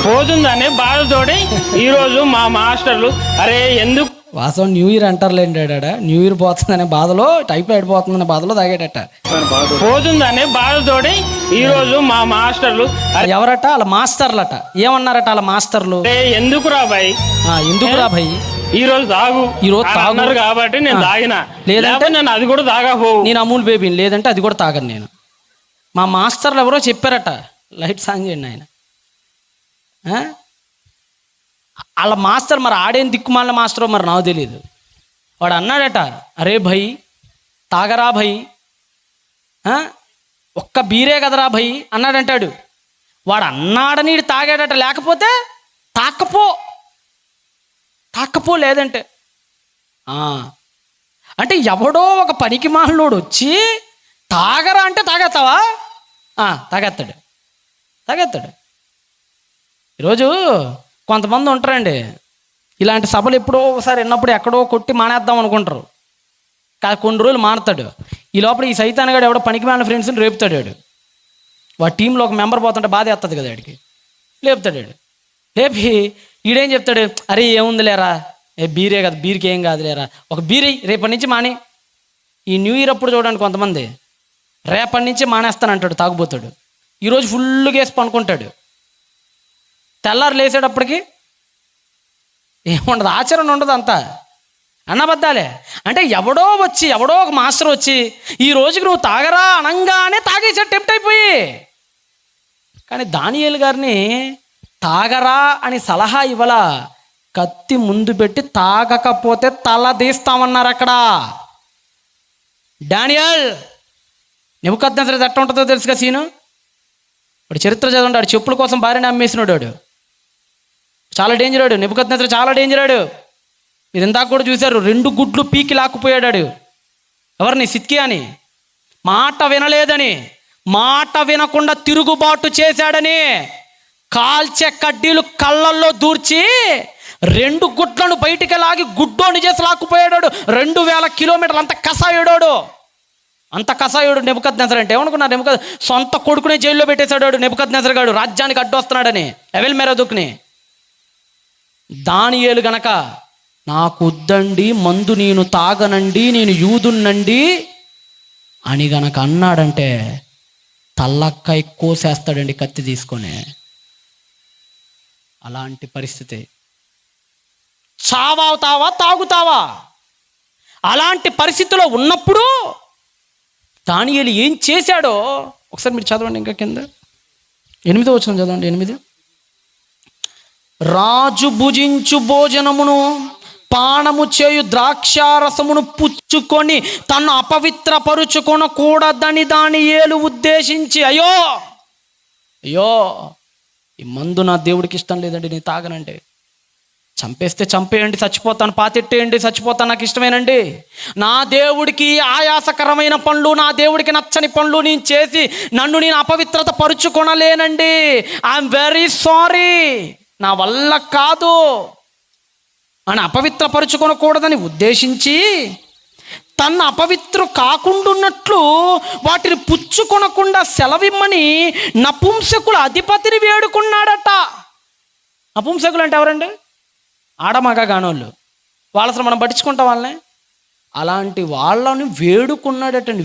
పోతుందని బాధతోటి ఈరోజు మా మాస్టర్లు, అరే ఎందుకు వాస్తవం న్యూ ఇయర్ అంటారులేండి, న్యూ ఇయర్ పోతుందనే బాధలో, టైఫాయిడ్ పోతుందనే బాధలో తాగాడట. పోతుందనే బాధతోటి ఈరోజు మా మాస్టర్లు, ఎవరట? వాళ్ళ మాస్టర్లట. ఏమన్నారట వాళ్ళ మాస్టర్లు? ఎందుకురా భయ్, ఎందుకురా భయ్ ఈరోజు తాగు, తాగున్నారు కాబట్టి నేను తాగిన, లేదంటే నేను అది కూడా తాగపోవు. నేను అమూల్ బేబీని, లేదంటే అది కూడా తాగను నేను. మా మాస్టర్లు ఎవరో చెప్పారట. లైట్ సాంగ్ చేయండి ఆయన. వాళ్ళ మాస్టర్ మరి ఆడేం దిక్కుమాల మాస్టరో మరి నాకు తెలియదు. వాడు అన్నాడట, అరే భయ్ తాగరా భయ్, ఒక్క బీరే కదరా భయ్ అన్నాడంటాడు. వాడు అన్నాడని తాగాడట, లేకపోతే తాకపో లేదంటే. అంటే ఎవడో ఒక పనికి మాలోడు వచ్చి తాగరా అంటే తాగేస్తావా? తాగేస్తాడు. ఈరోజు కొంతమంది ఉంటారండి, ఇలాంటి సభలు ఎప్పుడో ఒకసారి విన్నప్పుడు ఎక్కడో కొట్టి మానేద్దాం అనుకుంటారు. కొన్ని రోజులు మానతాడు. ఈ లోపల ఈ సైతాన్ గాడు ఎవడో పనికి మాలిన ఫ్రెండ్స్ని రేపుతాడు. వాడి టీంలో ఒక మెంబర్ పోతుంటే బాధ వేస్తుంది కదా వాడికి. లేపుతాడు. లేపి ఈడేం చెప్తాడు, అరే ఏముంది లేరా, బీరే కదా, బీర్కి ఏం కాదు లేరా, ఒక బీరే రేపటి నుంచి మాని. ఈ న్యూ ఇయర్ అప్పుడు చూడండి కొంతమంది రేపటి నుంచి మానేస్తానంటాడు, తాగుపోతాడు. ఈరోజు ఫుల్గా వేసి పనుకుంటాడు. తెల్లారు లేసేటప్పటికి ఏముండదు, ఆచరణ ఉండదు, అంతా అన్నబద్దాలే. అంటే ఎవడో ఒక మాస్టర్ వచ్చి ఈ రోజుకి నువ్వు తాగరా అనంగానే తాగేసే టెంప్ట్ అయిపోయి. కానీ దానియేలు గారిని తాగరా అని సలహా ఇవ్వాల, కత్తి ముందు పెట్టి తాగకపోతే తల తీస్తామన్నారు అక్కడ. డానియల్ నెబుకద్నెజరు ఎట్లా ఉంటుందో తెలుసుగా సీను. వాడు చరిత్ర చదవండి, వాడు చెప్పుల కోసం భార్యని అమ్మేసినాడు. వాడు చాలా డేంజరాడు. నెబుకద్నెజరు చాలా డేంజరాడు. మీరు ఇందాక కూడా చూశారు, 2 గుడ్లు పీకి లాక్కుపోయాడు. ఎవరిని? సిద్కియాని. మాట వినలేదని, మాట వినకుండా తిరుగుబాటు చేశాడని కాల్చే కడ్డీలు కళ్ళల్లో దూర్చి 2 గుడ్లను బయటికి లాగి గుడ్డోని చేసి లాక్కుపోయాడు. 2000 కిలోమీటర్లు అంత కసాయుడు నెబుకద్నెజర్ అంటే. ఏమనుకున్నారు? సొంత కొడుకునే జైల్లో పెట్టేశాడు నెబుకద్నెజర్ గాడు, రాజ్యానికి అడ్డొస్తున్నాడని ఎవెల్ మెరదుక్ని. దానియేలు గనక నాకు వద్దండి, మందు నేను తాగనండి, నేను యూదున్నండి అని గనక అన్నాడంటే తల్లక్కాయ కోసేస్తాడండి కత్తి తీసుకొని. అలాంటి పరిస్థితి. చావావుతావా తాగుతావా? అలాంటి పరిస్థితిలో ఉన్నప్పుడు దానియేలు ఏం చేశాడో ఒకసారి మీరు చదవండి. ఇంకా కింద 8వ వచనం చదవండి. 8. రాజు భుజించు భోజనమును పానము చేయు ద్రాక్షారసమును పుచ్చుకొని తను అపవిత్రపరుచుకొనకూడదని దానియేలు ఉద్దేశించి, అయ్యో ఈ మందు నా దేవుడికి ఇష్టం లేదండి, నేను తాగనండి. చంపేస్తే చంపేయండి, చచ్చిపోతాను, పాతెట్టేయండి, చచ్చిపోతాను, నాకు ఇష్టమేనండి. నా దేవుడికి ఆయాసకరమైన పనులు, నా దేవుడికి నచ్చని పనులు నేను చేసి నన్ను నేను అపవిత్రత పరుచుకొనలేనండి. ఐఎమ్ వెరీ సారీ, నా వల్ల కాదు అని అపవిత్రపరుచుకొనకూడదని ఉద్దేశించి తన అపవిత్రు కాకుండాన్నట్లు వాటిని పుచ్చుకొనకుండా సెలవిమ్మని నపుంసకుల అధిపతిని వేడుకున్నాడట. నపుంసకులు అంటే ఎవరండి? ఆడమగ గానోళ్ళు. వాళ్ళ అసలు మనం పట్టించుకుంటాం వాళ్ళని. అలాంటి వాళ్ళని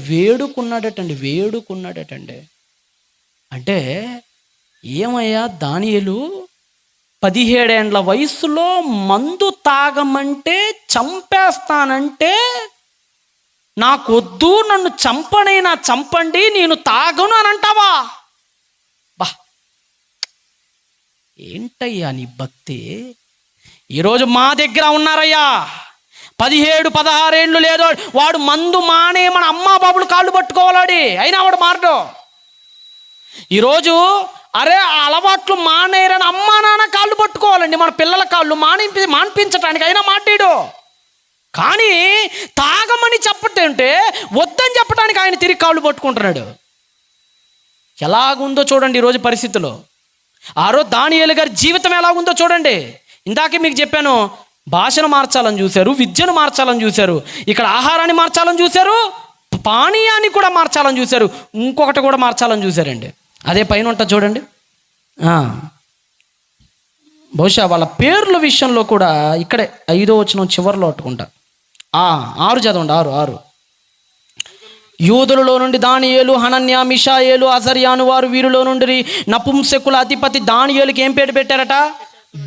వేడుకున్నాడటండి. అంటే ఏమయ్యా దానియేలు 17 ఏండ్ల వయసులో మందు తాగమంటే చంపేస్తానంటే నాకొద్దు, నన్ను చంపనైనా చంపండి, నేను తాగను అని అంటావా? బా, ఏంటయ్యా నీ భక్తి? ఈరోజు మా దగ్గర ఉన్నారయ్యా 17-16 ఏండ్లు లేదో వాడు మందు మానే మన అమ్మా బాబులు కాళ్ళు పట్టుకోవాలాడి, అయినా వాడు మారడు. ఈరోజు అరే ఆ అలవాట్లు మానేరని అమ్మా నాన్న కాళ్ళు పట్టుకోవాలండి, మన పిల్లల కాళ్ళు మాన్పించటానికి అయినా మాట్లాడు. కానీ తాగమని చెప్పటంటే వద్దని చెప్పడానికి ఆయన తిరిగి కాళ్ళు పట్టుకుంటున్నాడు. ఎలాగుందో చూడండి ఈరోజు పరిస్థితుల్లో. ఆ రోజు దానియేలు గారి జీవితం ఎలాగుందో చూడండి. ఇందాకే మీకు చెప్పాను, భాషను మార్చాలని చూశారు, విద్యను మార్చాలని చూశారు, ఇక్కడ ఆహారాన్ని మార్చాలని చూశారు, పానీయాన్ని కూడా మార్చాలని చూశారు, ఇంకొకటి కూడా మార్చాలని చూశారండి. అదే పైన ఉంటుంది చూడండి. బహుశా వాళ్ళ పేర్ల విషయంలో కూడా ఇక్కడే 5వ వచనం చివరిలో అట్టుకుంటా. 6 చదవండి. 6 యూదులలో నుండి దానియేలు, హనన్యా, మిషాయేలు, అజర్యాను వారు వీరిలో నుండి నపుంసకుల అధిపతి దానియేలుకి ఏం పేరు పెట్టారట?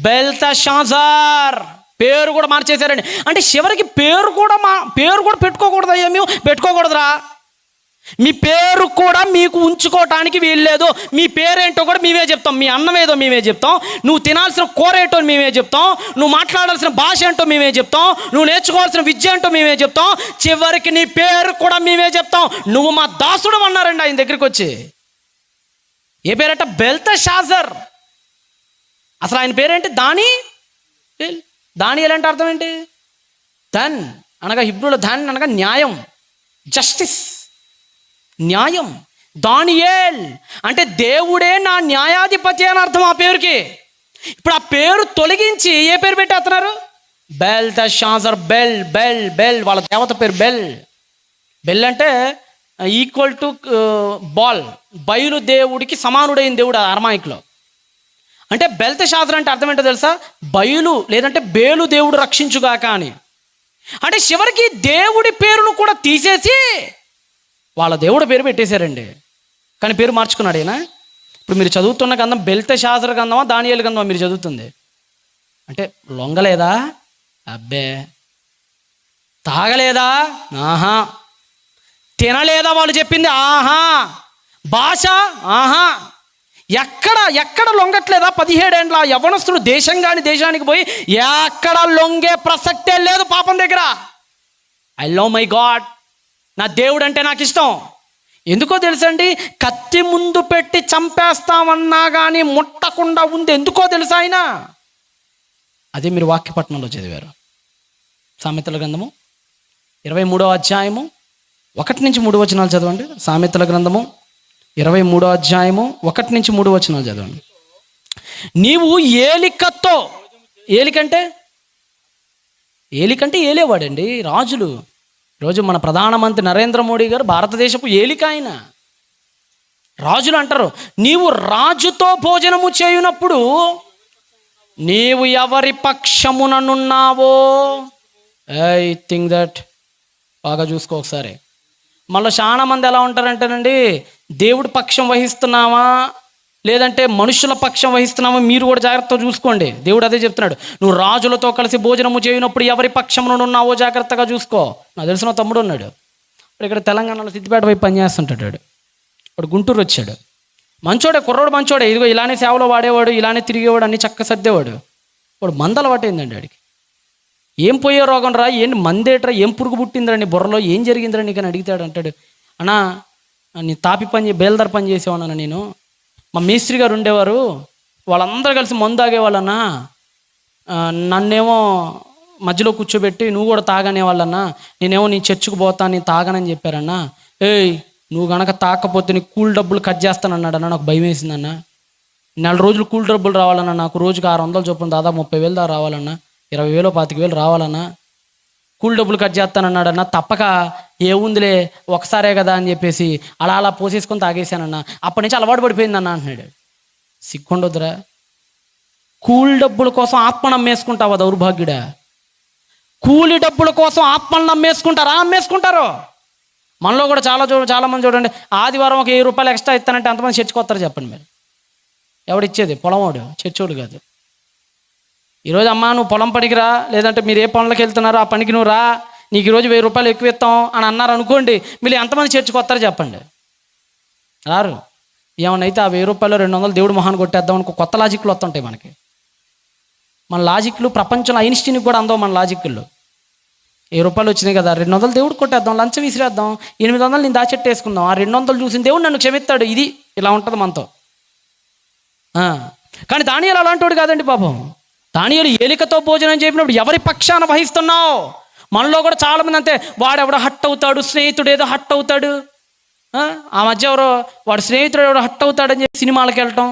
బెల్తషాజర్. పేరు కూడా మార్చేశారండి. అంటే చివరికి పేరు కూడా పెట్టుకోకూడదు. మేము పెట్టుకోకూడదురా, మీ పేరు కూడా మీకు ఉంచుకోవటానికి వీల్లేదు. మీ పేరేంటో కూడా మేమే చెప్తాం, మీ అన్నమేదో మేమే చెప్తాం, నువ్వు తినాల్సిన కూర ఏంటో మేమే చెప్తాం, నువ్వు మాట్లాడాల్సిన భాష ఏంటో మేమే చెప్తాం, నువ్వు నేర్చుకోవాల్సిన విద్య ఏంటో మేమే చెప్తాం, చివరికి నీ పేరు కూడా మేమే చెప్తాం. నువ్వు మా దాసుడు అన్నారండి ఆయన దగ్గరికి వచ్చి. ఏ పేరట? బెల్తషాజర్. అసలు ఆయన పేరేంటి? దానియేలు అంటే అర్థం ఏంటి? ధన్ అనగా హిబ్రూలో ధన్ అనగా న్యాయం, జస్టిస్, న్యాయం. దానియేల్ అంటే దేవుడే నా న్యాయాధిపతి అని అర్థం ఆ పేరుకి. ఇప్పుడు ఆ పేరు తొలగించి ఏ పేరు పెట్టేస్తున్నారు? బెల్తషాజర్. బెల్ వాళ్ళ దేవత పేరు బెల్ అంటే ఈక్వల్ టు బాల్, బయలు దేవుడికి సమానుడైన దేవుడు అరమాయిక్లో. అంటే బెల్తషాజర్ అంటే అర్థం ఏంటో తెలుసా? బయలు లేదంటే బేలు దేవుడు రక్షించుగాక అని. అంటే చివరికి దేవుడి పేరును కూడా తీసేసి వాళ్ళ దేవుడి పేరు పెట్టేశారండి. కానీ పేరు మార్చుకున్నాడు ఈయన. ఇప్పుడు మీరు చదువుతున్న గ్రంథం బెల్తషాజర్ గ్రంథమా దానియేలు గ్రంథమా మీరు చదువుతుంది? అంటే లొంగలేదా? అబ్బే. తాగలేదా? ఆహా. తినలేదా వాళ్ళు చెప్పింది? ఆహా. భాష? ఆహా. ఎక్కడ లొంగట్లేదా? 17 ఏండ్ల యవ్వనస్తుడు దేశం కాని దేశానికి పోయి ఎక్కడ లొంగే ప్రసక్తే లేదు పాపం దగ్గర. ఐ లవ్ మై గాడ్, నా దేవుడు అంటే నాకు ఇష్టం. ఎందుకో తెలుసండి? కత్తి ముందు పెట్టి చంపేస్తామన్నా కానీ ముట్టకుండా ఉంది. ఎందుకో తెలుసా ఆయన? అదే మీరు వాక్యపట్నంలో చదివారు. సామెతల గ్రంథము 23వ అధ్యాయము 1-3 చదవండి. సామెతల గ్రంథము 23వ అధ్యాయము 1-3 చదవండి. నీవు ఏలికంటే ఏలేవాడండి రాజులు. ఈరోజు మన ప్రధానమంత్రి నరేంద్ర మోడీ గారు భారతదేశపు ఏలిక ఆయన. రాజులు అంటారు నీవు రాజుతో భోజనము చేయునప్పుడు నీవు ఎవరి పక్షముననున్నావో. ఐ థింక్ దట్ బాగా చూసుకో ఒకసారి. మళ్ళీ చాలా మంది ఎలా ఉంటారంటేనండి, దేవుడి పక్షం వహిస్తున్నావా లేదంటే మనుషుల పక్షం వహిస్తున్నావా మీరు కూడా జాగ్రత్తగా చూసుకోండి. దేవుడు అదే చెప్తున్నాడు, నువ్వు రాజులతో కలిసి భోజనము చేయనప్పుడు ఎవరి పక్షంలో ఉన్నావో జాగ్రత్తగా చూసుకో. నాకు తెలిసిన తమ్ముడు ఉన్నాడు, ఇక్కడ తెలంగాణలో సిద్దిపేట వైపు పనిచేస్తుంటాడు. వాడు గుంటూరు వచ్చాడు, మంచోడే, కుర్రోడు మంచోడే, ఇదిగో ఇలానే సేవలో వాడేవాడు, ఇలానే తిరిగేవాడు, అన్ని చక్క సర్దేవాడు. వాడు మందలవాటైందండి వాడికి. ఏం పోయే రోగం రా, ఏంటి మందేట్రా, ఏం పురుగు పుట్టిందిరా నీ బుర్రలో, ఏం జరిగిందిరా నీకు అని అడిగితాడు. అంటాడు, అన్నా నీ తాపి బేల్దార్ పని చేసేవాడినా నేను, మా మేస్త్రి గారు ఉండేవారు, వాళ్ళందరూ కలిసి మందు తాగేవాళ్ళన్నా, నన్నేమో మధ్యలో కూర్చోబెట్టి నువ్వు కూడా తాగనేవాళ్ళన్నా, నేనేమో నీ చర్చికి పోతాను నేను తాగనని చెప్పారన్నా. ఏయ్ నువ్వు గనక తాకపోతే నీ కూల్ డబ్బులు కట్ చేస్తానన్నాడన్నా. నాకు భయం వేసిందన్నా. 4 రోజులు కూల్ డబ్బులు రావాలన్నా, నాకు రోజుకి 600 చొప్పున దాదాపు 30,000 దాకా రావాలన్నా, 20,000 25,000 రావాలన్నా, కూల్ డబ్బులు కట్ చేస్తానన్నాడన్నా. తప్పక ఏముందిలే ఒకసారే కదా అని చెప్పేసి అలా పోసేసుకొని తాగేశానన్నా. అప్పటి నుంచి అలవాటు పడిపోయిందన్నా అంటున్నాడు. సిగ్గుండొద్దురా, కూల్ డబ్బుల కోసం ఆత్మను అమ్మేసుకుంటావా దౌర్భాగ్యుడా? కూలి డబ్బుల కోసం ఆత్మలను అమ్మేసుకుంటారు. మనలో కూడా చాలా మంది చూడండి, ఆదివారం ఒక 1000 రూపాయలు ఎక్స్ట్రా ఇస్తానంటే అంతమంది చర్చికి వస్తారు చెప్పండి మీరు. ఎవడిచ్చేది? పొలంవాడు, చర్చోడు కాదు. ఈరోజు అమ్మా నువ్వు పొలం పనికి రా, లేదంటే మీరు ఏ పనులకు వెళ్తున్నారో ఆ పనికి నువ్వు రా, నీకు ఈరోజు 1000 రూపాయలు ఎక్కువ ఇస్తాం అని అన్నారు అనుకోండి, మీరు ఎంతమంది చర్చికి వస్తారు చెప్పండి? రారు. ఏమన్నైతే ఆ 1000 రూపాయలు 200 దేవుడు మొహాన్ని కొట్టేద్దాం అనుకో కొత్త లాజిక్లు వస్తుంటాయి మనకి. మన లాజిక్లు ప్రపంచంలో ఐన్స్టీన్కి కూడా అందవు మన లాజిక్లు. 1000 రూపాయలు వచ్చినాయి కదా, 200 దేవుడు కొట్టేద్దాం, లంచం విసిరేద్దాం, 800 నేను దాచెట్టేసుకుందాం, ఆ 200 చూసిన దేవుడు నన్ను క్షమిస్తాడు. ఇది ఇలా ఉంటుంది మనతో. కానీ దానియేలు అలాంటోడు కాదండి పాపం. దానియేలు ఏలికతో భోజనం చెప్పినప్పుడు ఎవరి పక్షాన వహిస్తున్నావు? మనలో కూడా చాలామంది అంతే, వాడెవడో హట్ అవుతాడు, స్నేహితుడు ఏదో హట్ అవుతాడు. ఆ మధ్య వాడు స్నేహితుడు ఎవడో హట్ అవుతాడని చెప్పి సినిమాలకు వెళ్ళటం,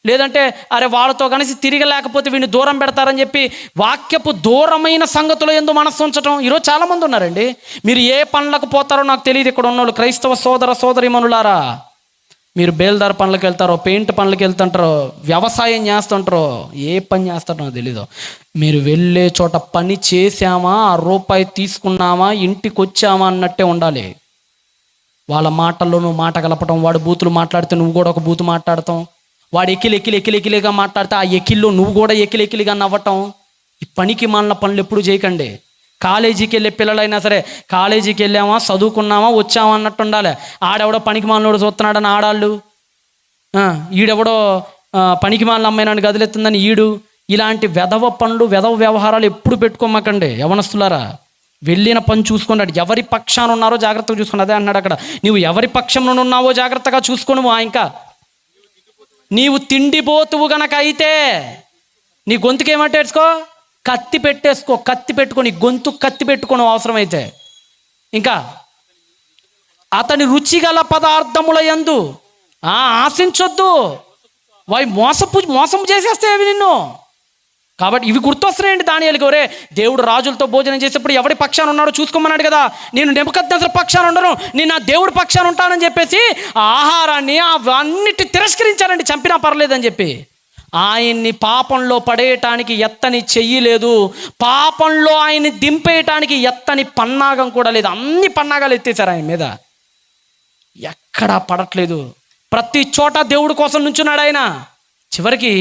లేదంటే అరే వాళ్ళతో కలిసి తిరగలేకపోతే వీడిని దూరం పెడతారని చెప్పి వాక్యపు దూరమైన సంగతులు ఎందు మనస్సు ఉంచటం. ఈరోజు చాలామంది ఉన్నారండి. మీరు ఏ పనులకు పోతారో నాకు తెలియదు. ఇక్కడ ఉన్నోళ్ళు క్రైస్తవ సోదరీమణులారా, మీరు బేల్దార్ పనులకు వెళ్తారో, పెయింట్ పనులకు వెళ్తుంటారో, వ్యవసాయం చేస్తుంటారో, ఏ పని చేస్తారో నాకు తెలీదు. మీరు వెళ్ళే చోట పని చేసామా, ఆ రూపాయి తీసుకున్నామా, ఇంటికి వచ్చామా అన్నట్టే ఉండాలి. వాళ్ళ మాటల్లో నువ్వు మాట కలపటం, వాడు బూతులు మాట్లాడితే నువ్వు కూడా ఒక బూతు మాట్లాడటం, వాడు ఎకిలిగా మాట్లాడితే ఆ ఎకిల్లో నువ్వు కూడా ఎకిలిగా నవ్వటం. ఈ పనికి మాలిన పనులు ఎప్పుడు చేయకండి. కాలేజీకి వెళ్ళే పిల్లలైనా సరే, కాలేజీకి వెళ్ళామా, చదువుకున్నామా, వచ్చామా అన్నట్టు ఉండాలి. ఆడెవడో పనికి మాలినోడు చూస్తున్నాడని ఆడాళ్ళు, ఈడెవడో పనికి మాలిన అమ్మాయి నన్ను గదిలెత్తుందని ఈడు, ఇలాంటి వెధవ పనులు వెధవ వ్యవహారాలు ఎప్పుడు పెట్టుకోమాకండి యవనస్తులారా. వెళ్ళిన పని చూసుకున్నాడు, ఎవరి పక్షాన ఉన్నారో జాగ్రత్తగా చూసుకుని. అదే అన్నాడు అక్కడ, నువ్వు ఎవరి పక్షంలో ఉన్నావో జాగ్రత్తగా చూసుకొని. ఇంకా నీవు తిండిపోతువు గనక అయితే నీ గొంతుకు ఏమంటేసుకో, కత్తి పెట్టుకో, నీ గొంతు కత్తి పెట్టుకోను అవసరమైతే. ఇంకా అతని రుచిగల పదార్థముల యందు ఆశించొద్దు, వాయి మోసం చేసేస్తాయి అవి నిన్ను. కాబట్టి ఇవి గుర్తొస్తున్నాయండి దానియేలుకి. ఒరే దేవుడు రాజులతో భోజనం చేసేప్పుడు ఎవరి పక్షాన ఉన్నాడో చూసుకోమన్నాడు కదా. నేను నెబుకద్నెజరు పక్షాన ఉండను, నేను నా దేవుడి పక్షాన ఉంటానని చెప్పేసి ఆ ఆహారాన్ని అవన్నిటి తిరస్కరించారండి. చంపినా పర్లేదని చెప్పి ఆయన్ని పాపంలో పడేయటానికి ఎత్తని చెయ్యి లేదు, పాపంలో ఆయన్ని దింపేయటానికి ఎత్తని పన్నాగం కూడా లేదు. అన్ని పన్నాగాలు ఎత్తేసారు ఆయన మీద, ఎక్కడా పడట్లేదు. ప్రతి చోట దేవుడి కోసం నుంచున్నాడు ఆయన. చివరికి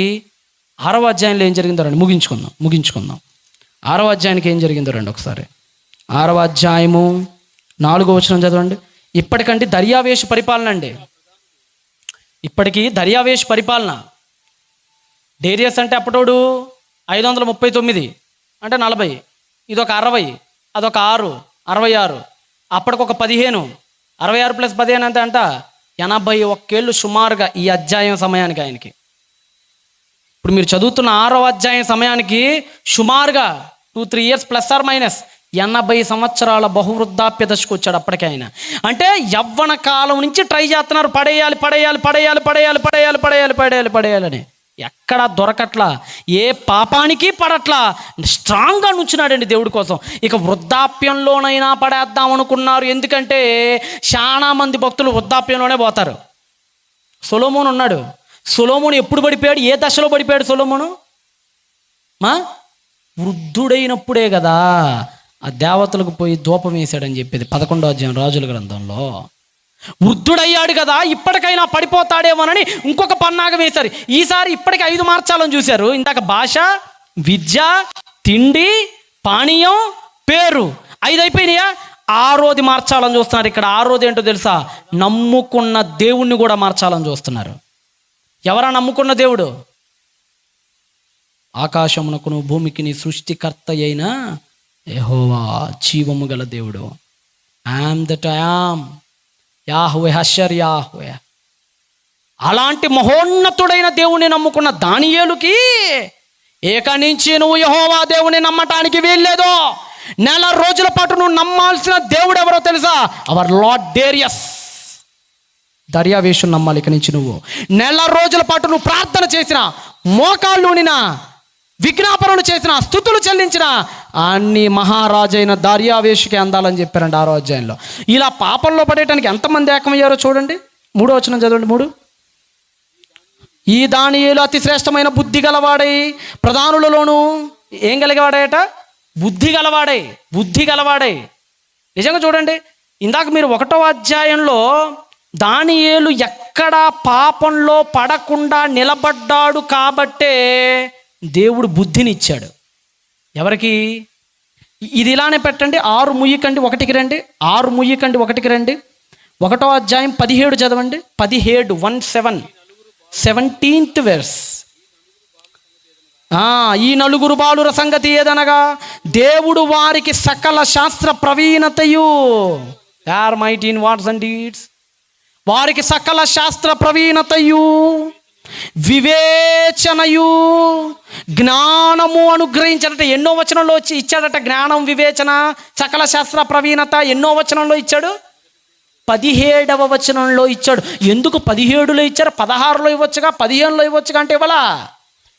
6వ అధ్యాయంలో ఏం జరిగిందో రండి, ముగించుకుందాం. 6వ అధ్యాయానికి ఏం జరిగిందో రండి ఒకసారి. 6వ అధ్యాయము 4వ వచనం చదవండి. ఇప్పటికంటే దర్యావేషు పరిపాలన అండి. ఇప్పటికీ దర్యావేషు పరిపాలన. డేరియస్ అంటే అప్పటోడు 539 అంటే 40, ఇదొక 60, అదొక 6, 66, అప్పటికొక 15, 66 + 15 అంతే అంట 81 ఏళ్ళు సుమారుగా ఈ అధ్యాయం సమయానికి ఆయనకి. ఇప్పుడు మీరు చదువుతున్న 6వ అధ్యాయం సమయానికి సుమారుగా 2-3 years ± 80 సంవత్సరాల బహువృద్ధాప్య దశకు వచ్చాడు అప్పటికే ఆయన. అంటే యవ్వన కాలం నుంచి ట్రై చేస్తున్నారు, పడేయాలి పడేయాలి పడేయాలి పడేయాలి పడేయాలి పడేయాలి పడేయాలి పడేయాలని. ఎక్కడా దొరకట్లా, ఏ పాపానికి పడట్లా, స్ట్రాంగ్గా నుంచున్నాడండి దేవుడి కోసం. ఇక వృద్ధాప్యంలోనైనా పడేద్దాం అనుకున్నారు, ఎందుకంటే చాలా మంది భక్తులు వృద్ధాప్యంలోనే పోతారు. సొలొమోను ఉన్నాడు. సొలొమోను ఎప్పుడు పడిపోయాడు? ఏ దశలో పడిపోయాడు సొలొమోను? వృద్ధుడైనప్పుడే కదా ఆ దేవతలకు పోయి ధూపం వేశాడని చెప్పేది 11వ అధ్యాయం రాజుల గ్రంథంలో. వృద్ధుడయ్యాడు కదా, ఇప్పటికైనా పడిపోతాడేమోనని ఇంకొక పన్నాగం వేశారు. ఈసారి ఇప్పటికి 5 మార్చాలని చూశారు. ఇందాక భాష, విద్య, తిండి, పానీయం, పేరు 5 అయిపోయినాయా? 6వది మార్చాలని చూస్తున్నారు. ఇక్కడ 6వది ఏంటో తెలుసా? నమ్ముకున్న దేవుణ్ణి కూడా మార్చాలని చూస్తున్నారు. ఎవరా నమ్ముకున్న దేవుడు? ఆకాశమునకును భూమికిని సృష్టికర్త అయిన యెహోవా, జీవము గల దేవుడు. ఐయామ్ దట్ ఐయామ్, యాహ్వే హషర్ యాహ్వే. అలాంటి మహోన్నతుడైన దేవుణ్ణి నమ్ముకున్న దానియేలుకి ఏక నుంచి నువ్వు యెహోవా దేవుని నమ్మటానికి వీల్లేదు. 1 నెల రోజుల పాటు నువ్వు నమ్మాల్సిన దేవుడు ఎవరో తెలుసా? Our Lord Darius. దర్యావేషుని నమ్మాలి ఇక నుంచి నువ్వు. 1 నెల రోజుల పాటు నువ్వు ప్రార్థన చేసిన, మోకాళ్ళునినా, విజ్ఞాపనలు చేసిన, స్తుతులు చెల్లించిన అన్ని మహారాజైన దర్యావేషుకి అందాలని చెప్పారండి 6వ అధ్యాయంలో. ఇలా పాపంలో పడేయడానికి ఎంతమంది ఏకమయ్యారో చూడండి. 3వ వచనం చదవండి. 3 ఈ దానియేలు అతి శ్రేష్టమైన బుద్ధి గలవాడై ప్రధానులలోనూ ఏం కలిగేవాడట? బుద్ధి గలవాడై. నిజంగా చూడండి, ఇందాక మీరు 1వ అధ్యాయంలో దానియేలు ఎక్కడా పాపంలో పడకుండా నిలబడ్డాడు కాబట్టే దేవుడు బుద్ధిని ఇచ్చాడు. ఎవరికి? ఇది ఇలానే పెట్టండి. 6 ముయ్యకండి 1కి రండి. 6 ముయ్యకండి 1కి రండి. 1వ అధ్యాయం 17 చదవండి. 17 17th వెర్స్. ఈ నలుగురు బాలుర సంగతి ఏదనగా దేవుడు వారికి సకల శాస్త్ర ప్రవీణతయు, are might in words and deeds, వారికి సకల శాస్త్ర ప్రవీణతయు, వివేచనయు, జ్ఞానము అనుగ్రహించాడట. ఎన్నో వచనంలో వచ్చి ఇచ్చాడట జ్ఞానం, వివేచన, సకల శాస్త్ర ప్రవీణత. ఎన్నో వచనంలో ఇచ్చాడు? 17వ వచనంలో ఇచ్చాడు. ఎందుకు 17లో ఇచ్చారు? 16లో ఇవ్వచ్చుగా, 15లో ఇవ్వచ్చుగా. అంటే ఇవ్వాలా?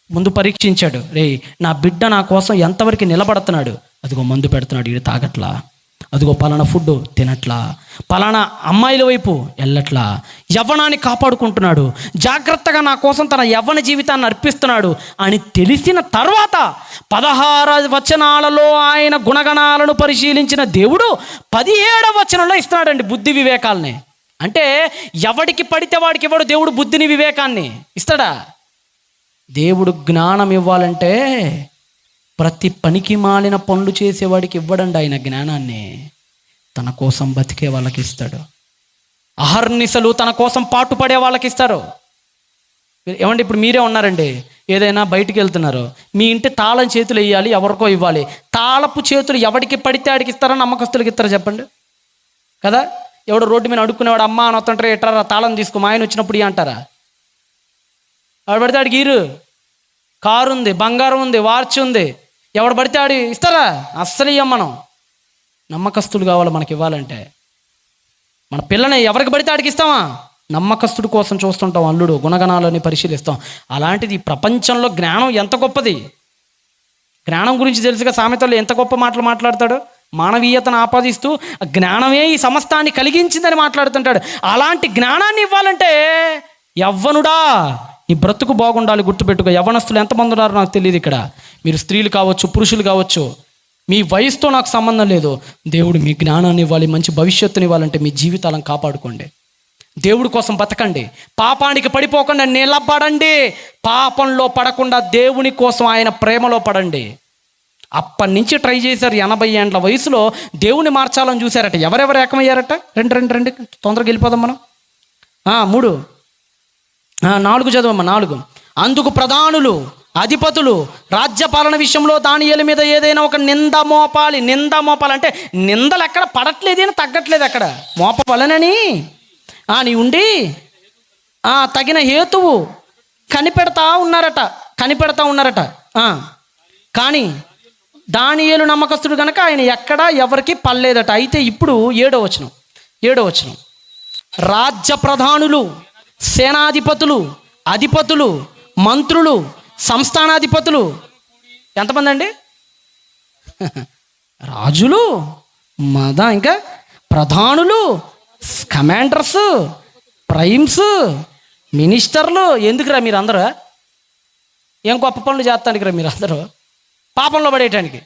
ముందు పరీక్షించాడు. రే, నా బిడ్డ నా కోసం ఎంతవరకు నిలబడుతున్నాడు? అదిగో మందు పెడుతున్నాడు, ఇది తాగట్లా. అదిగో పలానా ఫుడ్ తినట్లా, పలానా అమ్మాయిల వైపు వెళ్ళట్లా, యవ్వనాన్ని కాపాడుకుంటున్నాడు, జాగ్రత్తగా నా కోసం తన యవ్వన జీవితాన్ని అర్పిస్తున్నాడు అని తెలిసిన తర్వాత 16 వచనాలలో ఆయన గుణగణాలను పరిశీలించిన దేవుడు 17వ వచనంలో ఇస్తున్నాడండి బుద్ధి వివేకాలని. అంటే ఎవడికి పడితే వాడికి ఇవ్వడు దేవుడు బుద్ధిని వివేకాన్ని. ఇస్తాడా? దేవుడు జ్ఞానం ఇవ్వాలంటే ప్రతి పనికి మాలిన పనులు చేసేవాడికి ఇవ్వడండి ఆయన జ్ఞానాన్ని. తన కోసం బతికే వాళ్ళకి ఇస్తాడు. అహర్నిశలు తన కోసం పాటుపడే వాళ్ళకి ఇస్తారు. ఏమంటే ఇప్పుడు మీరే ఉన్నారండి, ఏదైనా బయటికి వెళ్తున్నారు, మీ ఇంటి తాళం చేతులు వేయాలి, ఎవరికో ఇవ్వాలి. తాళపు చేతులు ఎవడికి పడితే ఆడికి ఇస్తారా? నమ్మకస్తులకి ఇస్తారా చెప్పండి కదా? ఎవడు రోడ్డు మీద అడుక్కునేవాడు అమ్మ అని వస్తుంటారు, ఎట్రా తాళం తీసుకో మా ఆయన వచ్చినప్పుడు అంటారా? వాడు పడితే ఆడికి ఇరు. కారు ఉంది, బంగారం ఉంది, వార్చి ఉంది, ఎవడు పడితే ఆడి ఇస్తారా? అస్సలు ఇయ్యం మనం. నమ్మకస్తుడు కావాలి మనకి ఇవ్వాలంటే. మన పిల్లని ఎవరికి పడితే ఆడికి ఇస్తామా? నమ్మకస్తుడి కోసం చూస్తుంటాం, అల్లుడు గుణగణాలని పరిశీలిస్తాం. అలాంటిది ఈ ప్రపంచంలో జ్ఞానం ఎంత గొప్పది. జ్ఞానం గురించి తెలుసుగా, సామెతల్లో ఎంత గొప్ప మాటలు మాట్లాడతాడు. మానవీయతను ఆపాదిస్తూ జ్ఞానమే ఈ సమస్తాన్ని కలిగించిందని మాట్లాడుతుంటాడు. అలాంటి జ్ఞానాన్ని ఇవ్వాలంటే యవ్వనుడా నీ బ్రతుకు బాగుండాలి. గుర్తుపెట్టుకో. యవ్వనస్తులు ఎంతమంది ఉన్నారో నాకు తెలియదు ఇక్కడ. మీరు స్త్రీలు కావచ్చు, పురుషులు కావచ్చు, మీ వయసుతో నాకు సంబంధం లేదు. దేవుడు మీ జ్ఞానాన్ని ఇవ్వాలి, మంచి భవిష్యత్తుని ఇవ్వాలంటే మీ జీవితాలను కాపాడుకోండి. దేవుడి కోసం బతకండి, పాపానికి పడిపోకుండా నిలబడండి, పాపంలో పడకుండా దేవుని కోసం ఆయన ప్రేమలో పడండి. అప్పటి నుంచి ట్రై చేశారు. 80 ఏండ్ల వయసులో దేవుని మార్చాలని చూశారట. ఎవరెవరు ఏకమయ్యారట? రెండు తొందరగా వెళ్ళిపోదాం మనం. 4 చదవమ్మా. 4 అందుకు ప్రధానులు, అధిపతులు రాజ్యపాలన విషయంలో దానియేలు మీద ఏదైనా ఒక నింద మోపాలి. అంటే నిందలు ఎక్కడ పడట్లేదని, తగ్గట్లేదు అక్కడ, మోపవలనని నీ ఉండి తగిన హేతువు కనిపెడతా ఉన్నారట. కానీ దానియేలు నమ్మకస్తుడు కనుక ఆయన ఎక్కడా ఎవరికి పడలేదట. అయితే ఇప్పుడు 7వ వచనం రాజ్య ప్రధానులు, సేనాధిపతులు, అధిపతులు, మంత్రులు, సంస్థానాధిపతులు, ఎంతమంది అండి? రాజులు, ఇంకా ప్రధానులు, కమాండర్స్, ప్రైమ్స్, మినిస్టర్లు. ఎందుకురా మీరు అందరూ? ఏం గొప్ప పనులు చేస్తానికి రా మీరు అందరూ? పాపంలో పడేయటానికి.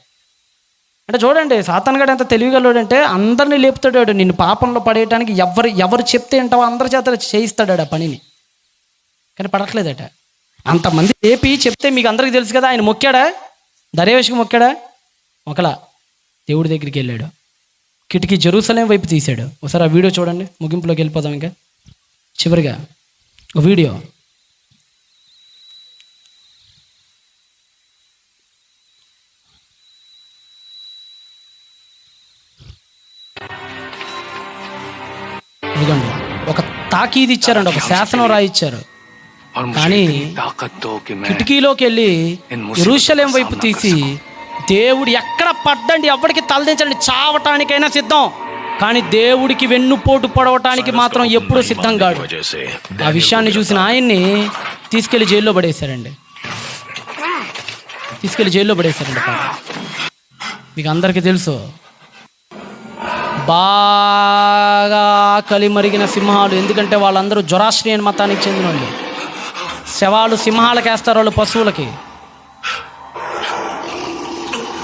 అంటే చూడండి, సాతానుగాడు ఎంత తెలివిగలడంటే అందరినీ లేపుతాడు. నిన్ను పాపంలో పడేయటానికి ఎవరు చెప్తే ఏంటావో అందరి చేత చేయిస్తాడు ఆ పనిని. కానీ పడట్లేదట. అంతమంది లేపి చెప్తే మీకు అందరికీ తెలుసు కదా, ఆయన మొక్కాడా? దర్యావేషుకు మొక్కాడా? ఒకలా దేవుడి దగ్గరికి వెళ్ళాడు, కిటికీ జెరూసలేం వైపు తీశాడు. ఒకసారి ఆ వీడియో చూడండి, ముగింపులోకి వెళ్ళిపోదాం. ఇంకా చివరిగా ఒక వీడియో. ఇదిగోండి, ఒక తాకీదు ఇచ్చారండి, ఒక శాసనం రాయిచ్చారు. కానీ కిటికీలోకి వెళ్ళి యెరూషలేం వైపు తీసి దేవుడు ఎక్కడ పడ్డండి, ఎవరికి తలదించండి, చావటానికైనా సిద్ధం, కానీ దేవుడికి వెన్నుపోటు పడవటానికి మాత్రం ఎప్పుడూ సిద్ధం కాడు. ఆ విషయాన్ని చూసిన ఆయన్ని తీసుకెళ్లి జైల్లో పడేశారండి. మీకు అందరికీ తెలుసు, బాగా కలిమరిగిన సింహాలు. ఎందుకంటే వాళ్ళందరూ జొరాస్ట్రియన్ మతానికి చెందిన వాళ్ళు. శవాలు సింహాలకు వేస్తారు వాళ్ళు, పశువులకి.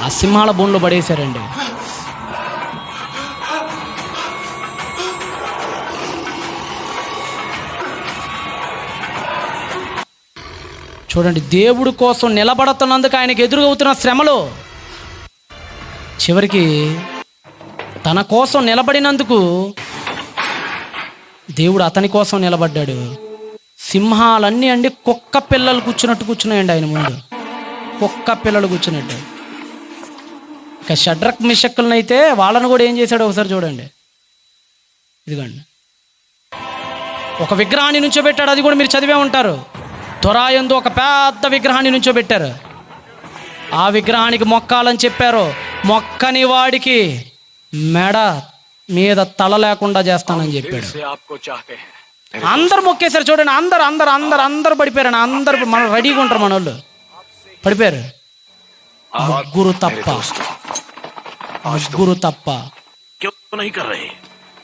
ఆ సింహాల బోన్లో పడేశారండి. చూడండి, దేవుడి కోసం నిలబడుతున్నందుకు ఆయనకు ఎదురవుతున్న శ్రమలు, చివరికి తన కోసం నిలబడినందుకు దేవుడు అతని కోసం నిలబడ్డాడు. సింహాలన్నీ అండి కుక్క పిల్లలు కూర్చున్నాయండి ఆయన ముందు, కుక్క పిల్లలు కూర్చున్నట్టు. ఇక షడ్రక్ మిషక్కులను అయితే వాళ్ళను కూడా ఏం చేశాడో ఒకసారి చూడండి. ఇదిగోండి, ఒక విగ్రహాన్ని నుంచోబెట్టాడు. అది కూడా మీరు చదివే ఉంటారు. త్వరాయందు ఒక పెద్ద విగ్రహాన్ని నుంచోబెట్టారు. ఆ విగ్రహానికి మొక్కాలని చెప్పారు. మొక్కని వాడికి మెడ మీద తల లేకుండా చేస్తానని చెప్పాడు. అందరు మొక్కేశారు. చూడండి, అందరు పడిపోయారు. అందరు మన రెడీగా ఉంటారు, మన వాళ్ళు పడిపోయారు. ముగ్గురు తప్ప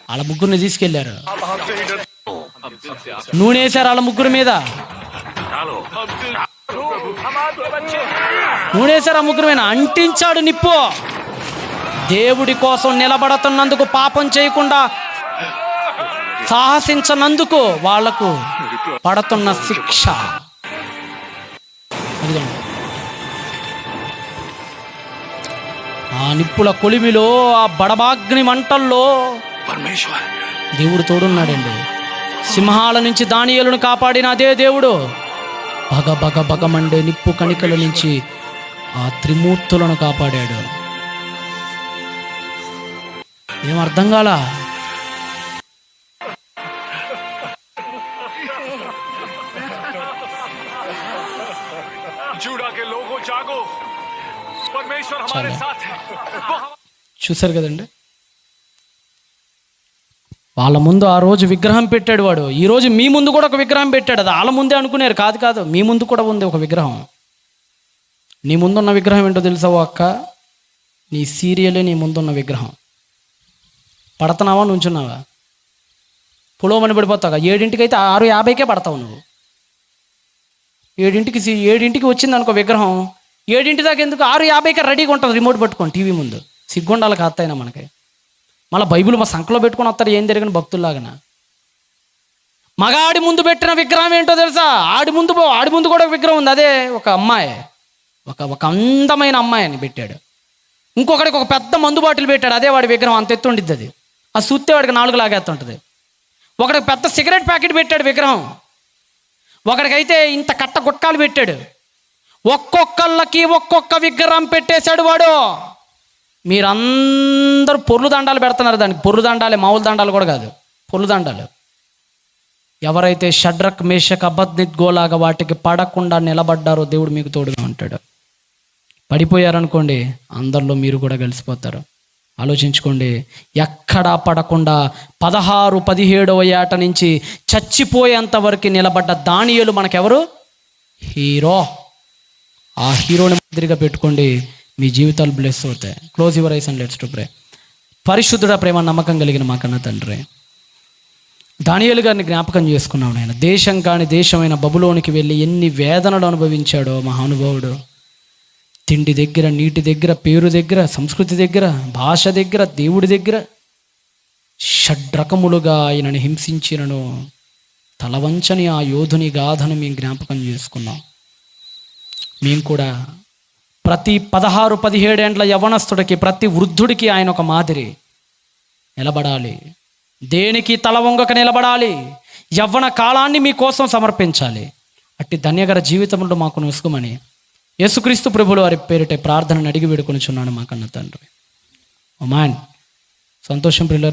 వాళ్ళ ముగ్గురిని తీసుకెళ్లారు. నూనె వేశారు వాళ్ళ ముగ్గురు మీద. నూనె వేశారు ఆ ముగ్గురు మీద, అంటించాడు నిప్పు. దేవుడి కోసం నిలబడుతున్నందుకు, పాపం చేయకుండా సాహసించనందుకు వాళ్లకు పడుతున్న శిక్ష. ఆ నిప్పుల కొలిమిలో, ఆ బడబాగ్ని మంటల్లో దేవుడు తోడున్నాడండి. సింహాల నుంచి దానియేలును కాపాడిన అదే దేవుడు బగమండే నిప్పు కణికల నుంచి ఆ త్రిమూర్తులను కాపాడాడు. ఏం అర్థం కాలా? చూసారు కదండి, వాళ్ళ ముందు ఆ రోజు విగ్రహం పెట్టాడు వాడు. ఈ రోజు మీ ముందు కూడా ఒక విగ్రహం పెట్టాడు. అది వాళ్ళ ముందే అనుకున్నారు, కాదు, మీ ముందు కూడా ఉంది ఒక విగ్రహం. నీ ముందున్న విగ్రహం ఏంటో తెలుసావు అక్క? నీ సీరియలే నీ ముందున్న విగ్రహం. పడుతున్నావా, నుంచున్నావా? పొలవమని పడిపోతావు. 7ంటికి అయితే 6:50కే పడతావు నువ్వు. 7ంటికి వచ్చింది అనుకో విగ్రహం, 7ంటి దాకా ఎందుకు? 6:50కే రెడీగా ఉంటుంది రిమోట్ పట్టుకొని టీవీ ముందు. సిగ్గుండాలి కాస్తైనా మనకి. మళ్ళీ బైబిల్ మా సంకలో పెట్టుకొని వస్తారు ఏం జరిగిన భక్తుల్లాగన. మగాడి ముందు పెట్టిన విగ్రహం ఏంటో తెలుసా? ఆడి ముందు కూడా విగ్రహం ఉంది. అదే ఒక అమ్మాయి, ఒక అందమైన అమ్మాయిని పెట్టాడు. ఇంకొకడికి ఒక పెద్ద మందు బాటిల్ పెట్టాడు. అదే వాడి విగ్రహం, అంత ఎత్తు ఉండిద్ది అది. ఆ సుత్తే వాడికి 4 లాగేస్తుంటుంది. ఒకడికి పెద్ద సిగరెట్ ప్యాకెట్ పెట్టాడు విగ్రహం. ఒకడికైతే ఇంత కట్ట గుట్కాలు పెట్టాడు. ఒక్కొక్కళ్ళకి ఒక్కొక్క విగ్రహం పెట్టేశాడు వాడు. మీరందరూ పొర్లు దండాలు పెడుతున్నారు దానికి. పొర్లు దండాలే, మామూలు దండాలు కూడా కాదు, పొర్లు దండాలు. ఎవరైతే షడ్రక్ మేషక్ అబద్నిద్గోలాగా వాటికి పడకుండా నిలబడ్డారో దేవుడు మీకు తోడుగా ఉంటాడు. పడిపోయారనుకోండి, అందరిలో మీరు కూడా కలిసిపోతారు. ఆలోచించుకోండి. ఎక్కడా పడకుండా 16-17వ ఏట నుంచి చచ్చిపోయేంత వరకు నిలబడ్డ దానియేలు మనకెవరు? హీరో. ఆ హీరోని మాదిరిగా పెట్టుకోండి, మీ జీవితాలు బ్లెస్ అవుతాయి. Close your eyes and let's to pray. పరిశుద్ధుడ, ప్రేమ, నమ్మకం కలిగిన మా కన్న తండ్రి, దానియేలు గారిని జ్ఞాపకం చేసుకున్నాడు. ఆయన దేశం కాని దేశమైన బబులోనికి వెళ్ళి ఎన్ని వేదనలు అనుభవించాడో మహానుభావుడు. తిండి దగ్గర, నీటి దగ్గర, పేరు దగ్గర, సంస్కృతి దగ్గర, భాష దగ్గర, దేవుడి దగ్గర షడ్రకములుగా ఆయనని హింసించినను తలవంచని ఆ యోధుని గాథను మేము జ్ఞాపకం చేసుకున్నాం. మేము కూడా ప్రతి 16-17 ఏండ్ల యవ్వనస్తుడికి, ప్రతి వృద్ధుడికి ఆయన ఒక మాదిరి. నిలబడాలి, దేనికి తల వంగక నిలబడాలి, యవ్వన కాలాన్ని మీకోసం సమర్పించాలి. అట్టి ధన్యగర జీవితంలో మాకు నొసుగుమని యేసుక్రీస్తు ప్రభువుల వారి పేరిట ప్రార్థనను అడిగి వేడుకొనిచున్నాను మా కన్న తండ్రి. ఆమేన్. సంతోషం ప్రియులారా.